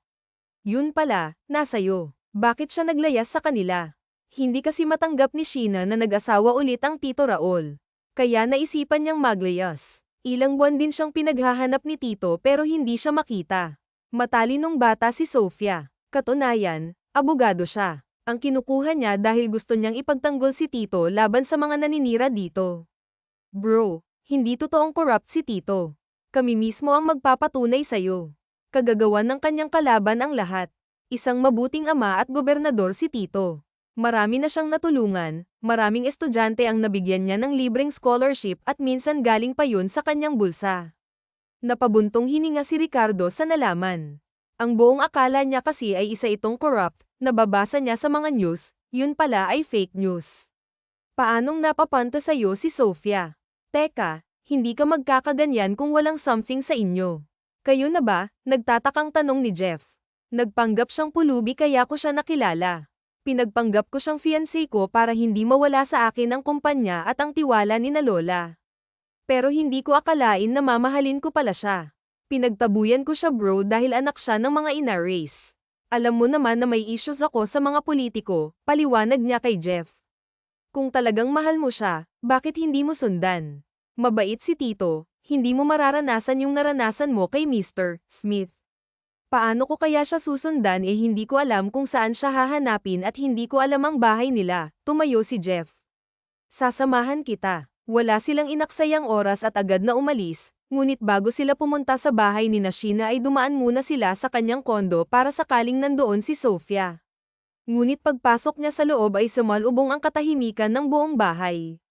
Yun pala, nasa'yo. Bakit siya naglayas sa kanila? Hindi kasi matanggap ni Sheena na nag-asawa ulit ang Tito Raul. Kaya naisipan niyang maglayas. Ilang buwan din siyang pinaghahanap ni Tito pero hindi siya makita. Matalinong bata si Sofia. Katunayan, abogado siya. Ang kinukuha niya dahil gusto niyang ipagtanggol si Tito laban sa mga naninira dito. Bro, hindi totoong corrupt si Tito. Kami mismo ang magpapatunay sa'yo. Kagagawan ng kanyang kalaban ang lahat. Isang mabuting ama at gobernador si Tito. Marami na siyang natulungan, maraming estudyante ang nabigyan niya ng libreng scholarship at minsan galing pa yun sa kanyang bulsa. Napabuntong hininga si Ricardo sa nalaman. Ang buong akala niya kasi ay isa itong corrupt, nababasa niya sa mga news, yun pala ay fake news. Paanong napapanta sa'yo si Sofia? Teka, hindi ka magkakaganyan kung walang something sa inyo. Kayo na ba? Nagtatakang tanong ni Jeff. Nagpanggap siyang pulubi kaya ko siya nakilala. Pinagpanggap ko siyang fiancé ko para hindi mawala sa akin ang kumpanya at ang tiwala ni na Lola. Pero hindi ko akalain na mamahalin ko pala siya. Pinagtabuyan ko siya bro dahil anak siya ng mga Inares. Alam mo naman na may issues ako sa mga politiko, paliwanag niya kay Jeff. Kung talagang mahal mo siya, bakit hindi mo sundan? Mabait si Tito, hindi mo mararanasan yung naranasan mo kay Mr. Smith. Paano ko kaya siya susundan hindi ko alam kung saan siya hahanapin at hindi ko alam ang bahay nila, tumayo si Jeff. Sasamahan kita. Wala silang inaksayang oras at agad na umalis, ngunit bago sila pumunta sa bahay ni Sheena ay dumaan muna sila sa kanyang kondo para sakaling nandoon si Sofia. Ngunit pagpasok niya sa loob ay sumalubong ang katahimikan ng buong bahay.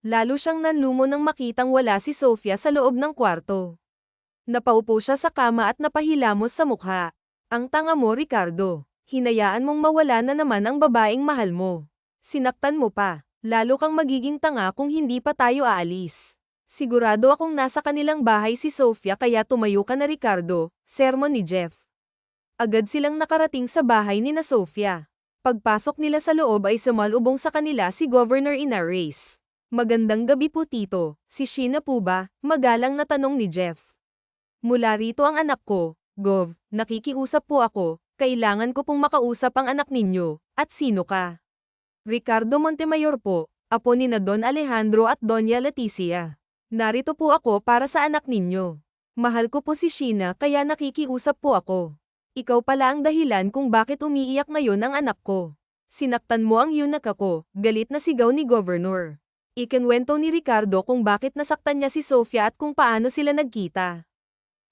Lalo siyang nanlumo nang makitang wala si Sofia sa loob ng kwarto. Napaupo siya sa kama at napahilamos sa mukha. Ang tanga mo, Ricardo. Hinayaan mong mawala na naman ang babaeng mahal mo. Sinaktan mo pa. Lalo kang magiging tanga kung hindi pa tayo aalis. Sigurado akong nasa kanilang bahay si Sofia kaya tumayo ka na, Ricardo, sermon ni Jeff. Agad silang nakarating sa bahay ni na Sofia. Pagpasok nila sa loob ay sumalubong sa kanila si Governor Inares. Magandang gabi po, Tito. Si Sheena po ba? Magalang na tanong ni Jeff. Mula rito ang anak ko, Gov. Nakikiusap po ako. Kailangan ko pong makausap ang anak ninyo. At sino ka? Ricardo Montemayor po, apo ni na Don Alejandro at Doña Leticia. Narito po ako para sa anak ninyo. Mahal ko po si Sheena kaya nakikiusap po ako. Ikaw pala ang dahilan kung bakit umiiyak ngayon ang anak ko. Sinaktan mo ang yunak ako, galit na sigaw ni Governor. Ikinwento ni Ricardo kung bakit nasaktan niya si Sofia at kung paano sila nagkita.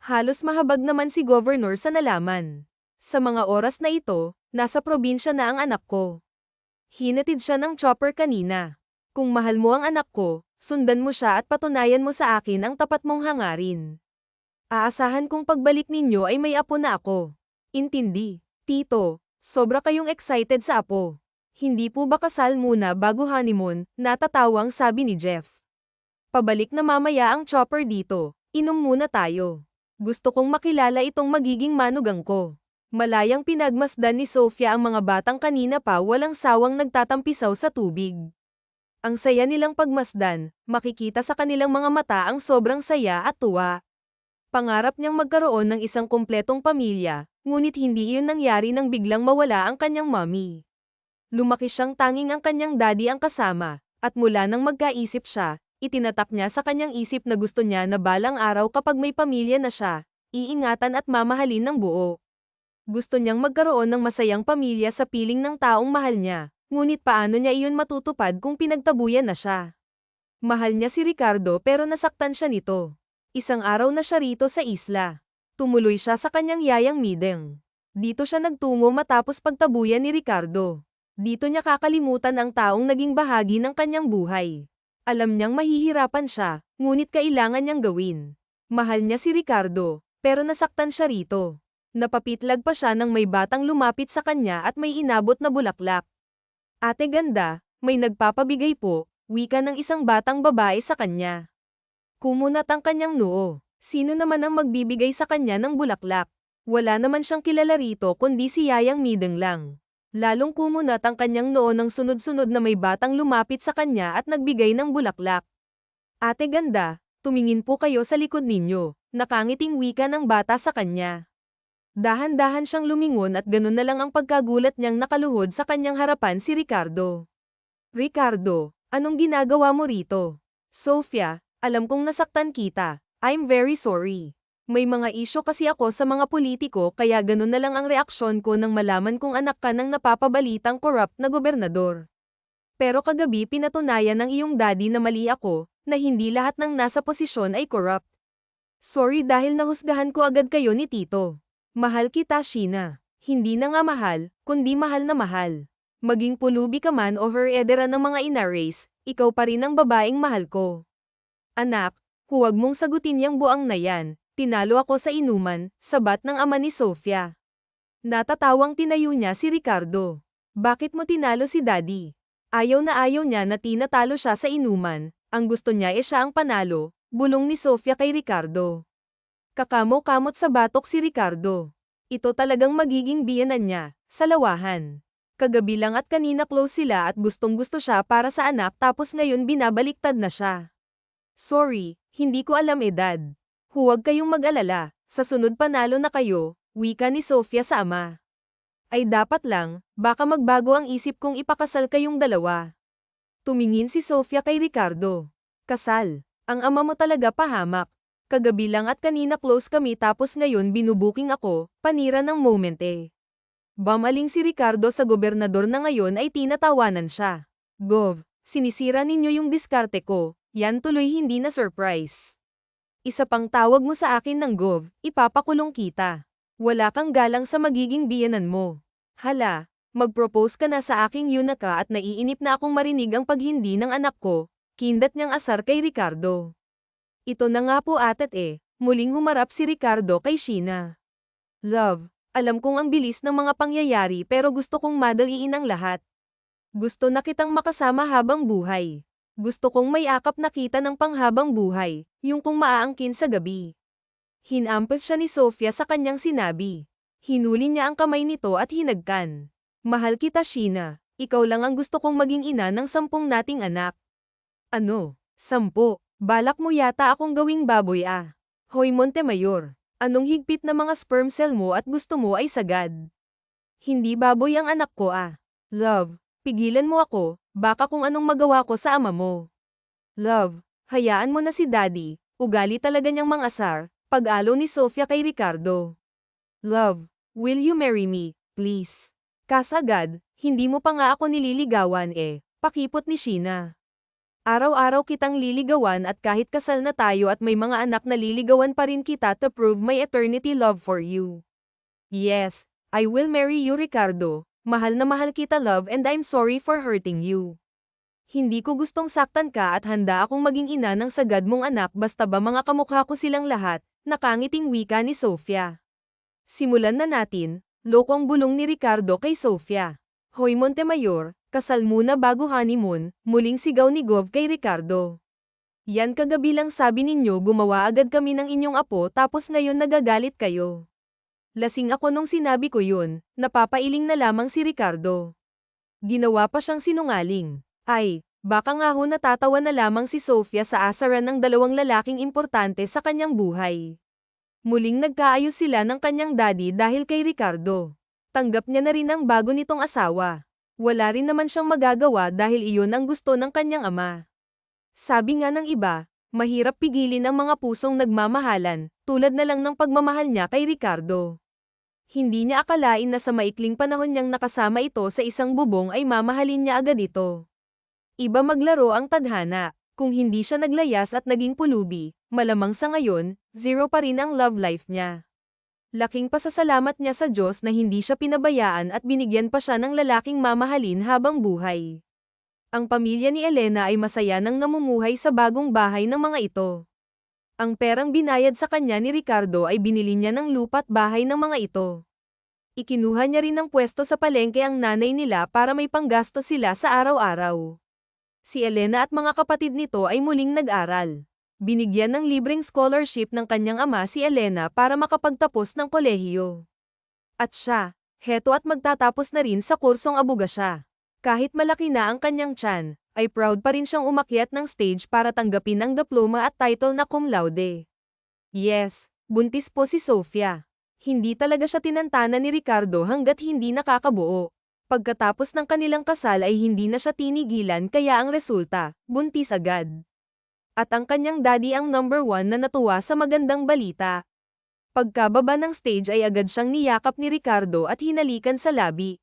Halos mahabag naman si Governor sa nalaman. Sa mga oras na ito, nasa probinsya na ang anak ko. Hinatid siya ng chopper kanina. Kung mahal mo ang anak ko, sundan mo siya at patunayan mo sa akin ang tapat mong hangarin. Aasahan kong pagbalik ninyo ay may apo na ako. Intindi, Tito, sobra kayong excited sa apo. Hindi po ba kasal muna bago honeymoon, natatawang sabi ni Jeff. Pabalik na mamaya ang chopper dito, inom muna tayo. Gusto kong makilala itong magiging manugang ko. Malayang pinagmasdan ni Sofia ang mga batang kanina pa walang sawang nagtatampisaw sa tubig. Ang saya nilang pagmasdan, makikita sa kanilang mga mata ang sobrang saya at tuwa. Pangarap niyang magkaroon ng isang kumpletong pamilya, ngunit hindi iyon nangyari nang biglang mawala ang kanyang mommy. Lumaki siyang tanging ang kanyang daddy ang kasama, at mula nang magkaisip siya, itinatak niya sa kanyang isip na gusto niya na balang araw kapag may pamilya na siya, iingatan at mamahalin ng buo. Gusto niyang magkaroon ng masayang pamilya sa piling ng taong mahal niya, ngunit paano niya iyon matutupad kung pinagtabuyan na siya? Mahal niya si Ricardo pero nasaktan siya nito. Isang araw na siya rito sa isla. Tumuloy siya sa kanyang yayang Mideng. Dito siya nagtungo matapos pagtabuyan ni Ricardo. Dito niya kakalimutan ang taong naging bahagi ng kanyang buhay. Alam niyang mahihirapan siya, ngunit kailangan niyang gawin. Mahal niya si Ricardo, pero nasaktan siya rito. Napapitlag pa siya nang may batang lumapit sa kanya at may inabot na bulaklak. Ate ganda, may nagpapabigay po, wika ng isang batang babae sa kanya. Kumunat ang kanyang noo. Sino naman ang magbibigay sa kanya ng bulaklak? Wala naman siyang kilala rito kundi si Yayang Mideng lang. Lalong kumunat ang kanyang noo ng sunod-sunod na may batang lumapit sa kanya at nagbigay ng bulaklak. Ate ganda, tumingin po kayo sa likod ninyo, nakangiting wika ng bata sa kanya. Dahan-dahan siyang lumingon at ganun na lang ang pagkagulat niyang nakaluhod sa kanyang harapan si Ricardo. Ricardo, anong ginagawa mo rito? Sofia, alam kong nasaktan kita. I'm very sorry. May mga isyo kasi ako sa mga politiko kaya ganun na lang ang reaksyon ko nang malaman kong anak ka ng napapabalitang corrupt na gobernador. Pero kagabi pinatunayan ng iyong daddy na mali ako, na hindi lahat ng nasa posisyon ay corrupt. Sorry dahil nahusgahan ko agad kayo ni Tito. Mahal kita, Sheena. Hindi na nga mahal, kundi mahal na mahal. Maging pulubi ka man o her-edera ng mga Inares, ikaw pa rin ang babaeng mahal ko. Anak, huwag mong sagutin yang buang na yan, tinalo ako sa inuman, sabat ng ama ni Sofia. Natatawang tinayo niya si Ricardo. Bakit mo tinalo si Daddy? Ayaw niya na tinatalo siya sa inuman, ang gusto niya siya ang panalo, bulong ni Sofia kay Ricardo. Kakamo-kamot sa batok si Ricardo. Ito talagang magiging biyenan niya, sa lawahan. Kagabi lang at kanina close sila at gustong-gusto siya para sa anak tapos ngayon binabaliktad na siya. Sorry, hindi ko alam edad. Huwag kayong mag-alala, sa sunod panalo na kayo, wika ni Sofia sa ama. Ay dapat lang, baka magbago ang isip kong ipakasal kayong dalawa. Tumingin si Sofia kay Ricardo. Kasal, ang ama mo talaga pahamak. Kagabi lang at kanina close kami tapos ngayon binubuking ako, panira ng moment eh. Bamaling si Ricardo sa gobernador na ngayon ay tinatawanan siya. Gov, sinisira ninyo yung diskarte ko, Yan tuloy hindi na surprise. Isa pang tawag mo sa akin ng Gov, ipapakulong kita. Wala kang galang sa magiging biyenan mo. Hala, mag-propose ka na sa aking Yunaka at naiinip na akong marinig ang paghindi ng anak ko, kindat niyang asar kay Ricardo. Ito na nga po atat muling humarap si Ricardo kay Sheena. Love, alam kong ang bilis ng mga pangyayari pero gusto kong madaliin ang lahat. Gusto na kitang makasama habang buhay. Gusto kong may akap na kita ng panghabang buhay, yung kung maaangkin sa gabi. Hinampas siya ni Sofia sa kanyang sinabi. Hinuli niya ang kamay nito at hinagkan. Mahal kita Sheena, ikaw lang ang gusto kong maging ina ng 10 nating anak. Ano? 10? Balak mo yata akong gawing baboy Hoy Montemayor, anong higpit na mga sperm cell mo at gusto mo ay sagad? Hindi baboy ang anak ko Love, pigilan mo ako, baka kung anong magawa ko sa ama mo. Love, hayaan mo na si Daddy, ugali talaga niyang mangasar, pag-alo ni Sofia kay Ricardo. Love, will you marry me, please? Kasagad, hindi mo pa nga ako nililigawan pakipot ni Sheena. Araw-araw kitang liligawan at kahit kasal na tayo at may mga anak na liligawan pa rin kita to prove my eternity love for you. Yes, I will marry you Ricardo, mahal na mahal kita love and I'm sorry for hurting you. Hindi ko gustong saktan ka at handa akong maging ina ng sagad mong anak basta ba mga kamukha ko silang lahat, nakangiting wika ni Sofia. Simulan na natin, lokong bulong ni Ricardo kay Sofia. Hoy Montemayor, kasal muna bago honeymoon, muling sigaw ni Gov kay Ricardo. Yan kagabi lang sabi ninyo gumawa agad kami ng inyong apo tapos ngayon nagagalit kayo. Lasing ako nung sinabi ko yun, napapailing na lamang si Ricardo. Ginawa pa siyang sinungaling. Ay, baka nga ho natatawa na lamang si Sofia sa asaran ng 2 lalaking importante sa kanyang buhay. Muling nagkaayos sila ng kanyang daddy dahil kay Ricardo. Tanggap niya na rin ang bago nitong asawa. Wala rin naman siyang magagawa dahil iyon ang gusto ng kanyang ama. Sabi nga ng iba, mahirap pigilin ang mga pusong nagmamahalan, tulad na lang ng pagmamahal niya kay Ricardo. Hindi niya akalain na sa maikling panahon niyang nakasama ito sa isang bubong ay mamahalin niya agad ito. Iba maglaro ang tadhana, kung hindi siya naglayas at naging pulubi, malamang sa ngayon, 0 pa rin ang love life niya. Laking pasasalamat niya sa Diyos na hindi siya pinabayaan at binigyan pa siya ng lalaking mamahalin habang buhay. Ang pamilya ni Elena ay masaya nang namumuhay sa bagong bahay ng mga ito. Ang perang binayad sa kanya ni Ricardo ay binili niya ng lupa't bahay ng mga ito. Ikinuha niya rin ng pwesto sa palengke ang nanay nila para may panggasto sila sa araw-araw. Si Elena at mga kapatid nito ay muling nag-aral. Binigyan ng libreng scholarship ng kanyang ama si Elena para makapagtapos ng kolehiyo. At siya, heto at magtatapos na rin sa kursong abogasya. Kahit malaki na ang kanyang tiyan, ay proud pa rin siyang umakyat ng stage para tanggapin ang diploma at title na cum laude. Yes, buntis po si Sofia. Hindi talaga siya tinantana ni Ricardo hanggat hindi nakakabuo. Pagkatapos ng kanilang kasal ay hindi na siya tinigilan kaya ang resulta, buntis agad. At ang kanyang daddy ang number 1 na natuwa sa magandang balita. Pagkababa ng stage ay agad siyang niyakap ni Ricardo at hinalikan sa labi.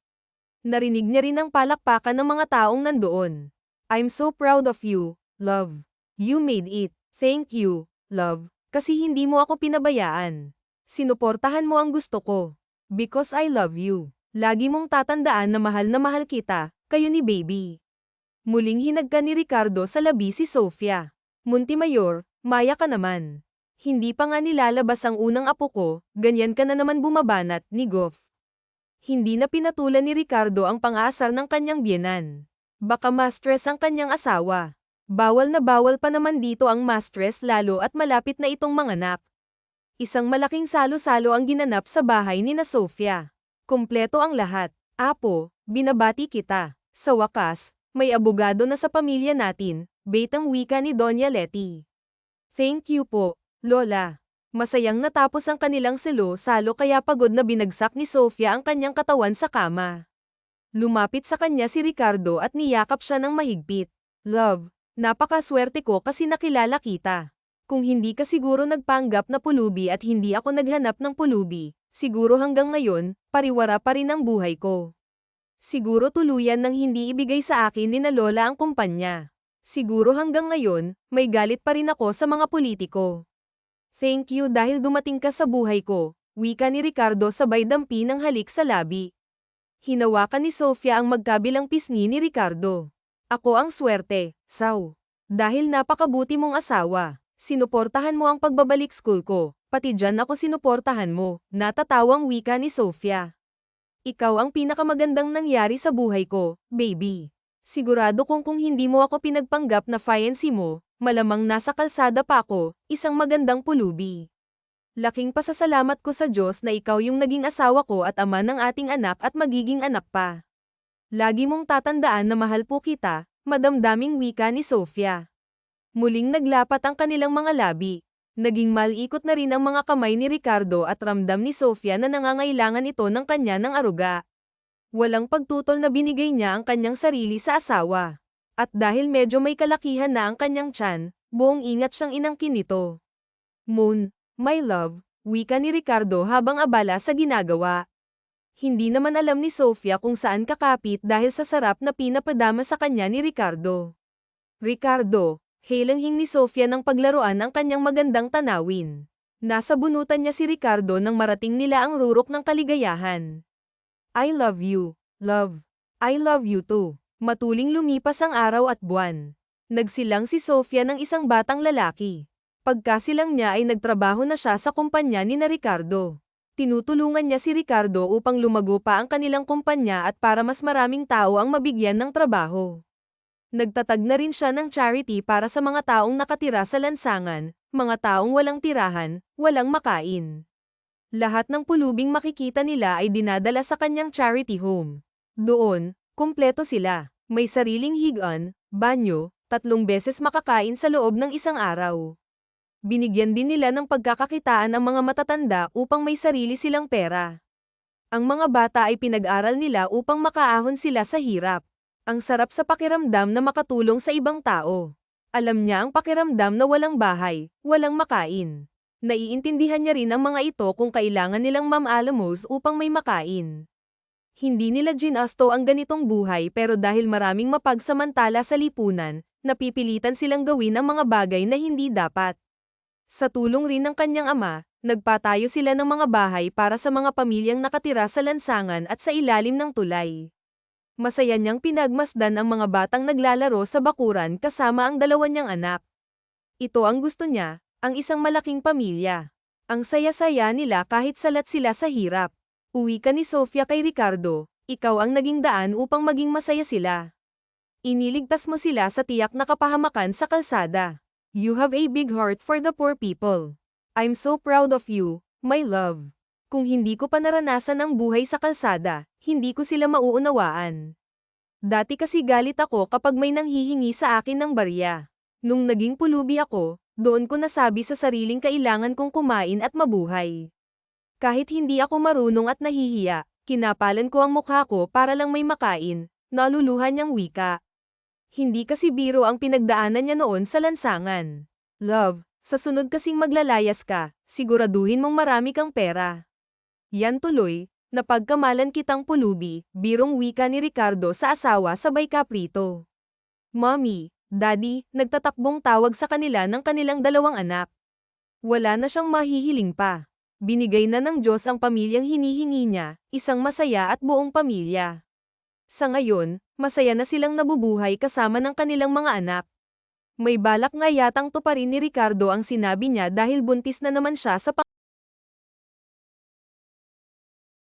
Narinig niya rin ang palakpakan ng mga taong nandoon. I'm so proud of you, love. You made it. Thank you, love, kasi hindi mo ako pinabayaan. Sinuportahan mo ang gusto ko. Because I love you. Lagi mong tatandaan na mahal kita, kayo ni baby. Muling hinagka ni Ricardo sa labi si Sofia. Montemayor, maya ka naman. Hindi pa nga nilalabas ang unang apo ko, ganyan ka na naman bumabanat, ni Goff. Hindi na pinatulan ni Ricardo ang pang-aasar ng kanyang biyenan. Baka ma-stress ang kanyang asawa. Bawal na bawal pa naman dito ang ma-stress lalo at malapit na itong manganak. Isang malaking salo-salo ang ginanap sa bahay ni na Sofia. Kumpleto ang lahat. Apo, binabati kita. Sa wakas, may abogado na sa pamilya natin, betang wika ni Doña Letty. Thank you po, Lola. Masayang natapos ang kanilang salo kaya pagod na binagsak ni Sofia ang kanyang katawan sa kama. Lumapit sa kanya si Ricardo at niyakap siya ng mahigpit. Love, napakaswerte ko kasi nakilala kita. Kung hindi ka siguro nagpanggap na pulubi at hindi ako naghanap ng pulubi, siguro hanggang ngayon, pariwara pa rin ang buhay ko. Siguro tuluyan nang hindi ibigay sa akin ni na Lola ang kumpanya. Siguro hanggang ngayon, may galit pa rin ako sa mga politiko. Thank you dahil dumating ka sa buhay ko, wika ni Ricardo sabay dampi ng halik sa labi. Hinawakan ni Sofia ang magkabilang pisngi ni Ricardo. Ako ang swerte, Saw. Dahil napakabuti mong asawa, sinuportahan mo ang pagbabalik school ko, pati dyan ako sinuportahan mo, natatawang wika ni Sofia. Ikaw ang pinakamagandang nangyari sa buhay ko, baby. Sigurado kung hindi mo ako pinagpanggap na fiancé mo, malamang nasa kalsada pa ako, isang magandang pulubi. Laking pasasalamat ko sa Diyos na ikaw yung naging asawa ko at ama ng ating anak at magiging anak pa. Lagi mong tatandaan na mahal po kita, madamdaming wika ni Sofia. Muling naglapat ang kanilang mga labi. Naging malikot na rin ang mga kamay ni Ricardo at ramdam ni Sofia na nangangailangan ito ng kanya ng aruga. Walang pagtutol na binigay niya ang kanyang sarili sa asawa. At dahil medyo may kalakihan na ang kanyang tiyan, buong ingat siyang inangkin nito. Moon, my love, wika ni Ricardo habang abala sa ginagawa. Hindi naman alam ni Sofia kung saan kakapit dahil sa sarap na pinapadama sa kanya ni Ricardo. Ricardo, helanghing ni Sofia ng paglaruan ang kanyang magandang tanawin. Nasa bunutan niya si Ricardo nang marating nila ang rurok ng kaligayahan. I love you, love. I love you too. Matuling lumipas ang araw at buwan. Nagsilang si Sofia ng isang batang lalaki. Pagkasilang niya ay nagtrabaho na siya sa kumpanya ni na Ricardo. Tinutulungan niya si Ricardo upang lumago pa ang kanilang kumpanya at para mas maraming tao ang mabigyan ng trabaho. Nagtatag na rin siya ng charity para sa mga taong nakatira sa lansangan, mga taong walang tirahan, walang makain. Lahat ng pulubing makikita nila ay dinadala sa kanyang charity home. Doon, kumpleto sila. May sariling higaan, banyo, 3 beses makakain sa loob ng isang araw. Binigyan din nila ng pagkakakitaan ang mga matatanda upang may sarili silang pera. Ang mga bata ay pinag-aral nila upang makaahon sila sa hirap. Ang sarap sa pakiramdam na makatulong sa ibang tao. Alam niya ang pakiramdam na walang bahay, walang makain. Naiintindihan niya rin ang mga ito kung kailangan nilang mamaalamos upang may makain. Hindi nila ginasto ang ganitong buhay pero dahil maraming mapagsamantala sa lipunan, napipilitan silang gawin ang mga bagay na hindi dapat. Sa tulong rin ng kanyang ama, nagpatayo sila ng mga bahay para sa mga pamilyang nakatira sa lansangan at sa ilalim ng tulay. Masaya niyang pinagmasdan ang mga batang naglalaro sa bakuran kasama ang 2 niyang anak. Ito ang gusto niya, ang isang malaking pamilya. Ang saya-saya nila kahit salat sila sa hirap. Uwi ka ni Sofia kay Ricardo, ikaw ang naging daan upang maging masaya sila. Iniligtas mo sila sa tiyak na kapahamakan sa kalsada. You have a big heart for the poor people. I'm so proud of you, my love. Kung hindi ko pa naranasan ang buhay sa kalsada, hindi ko sila mauunawaan. Dati kasi galit ako kapag may nanghihingi sa akin ng barya. Nung naging pulubi ako, doon ko nasabi sa sariling kailangan kong kumain at mabuhay. Kahit hindi ako marunong at nahihiya, kinapalan ko ang mukha ko para lang may makain, naluluhan niyang wika. Hindi kasi biro ang pinagdaanan niya noon sa lansangan. Love, sa sunod kasing maglalayas ka, siguraduhin mong marami kang pera. Yan tuloy, napagkamalan kitang pulubi, birong wika ni Ricardo sa asawa sabay kaprito. Mommy, Daddy, nagtatakbong tawag sa kanila ng kanilang 2 anak. Wala na siyang mahihiling pa. Binigay na ng Diyos ang pamilyang hinihingi niya, isang masaya at buong pamilya. Sa ngayon, masaya na silang nabubuhay kasama ng kanilang mga anak. May balak nga yatang tuparin ni Ricardo ang sinabi niya dahil buntis na naman siya sa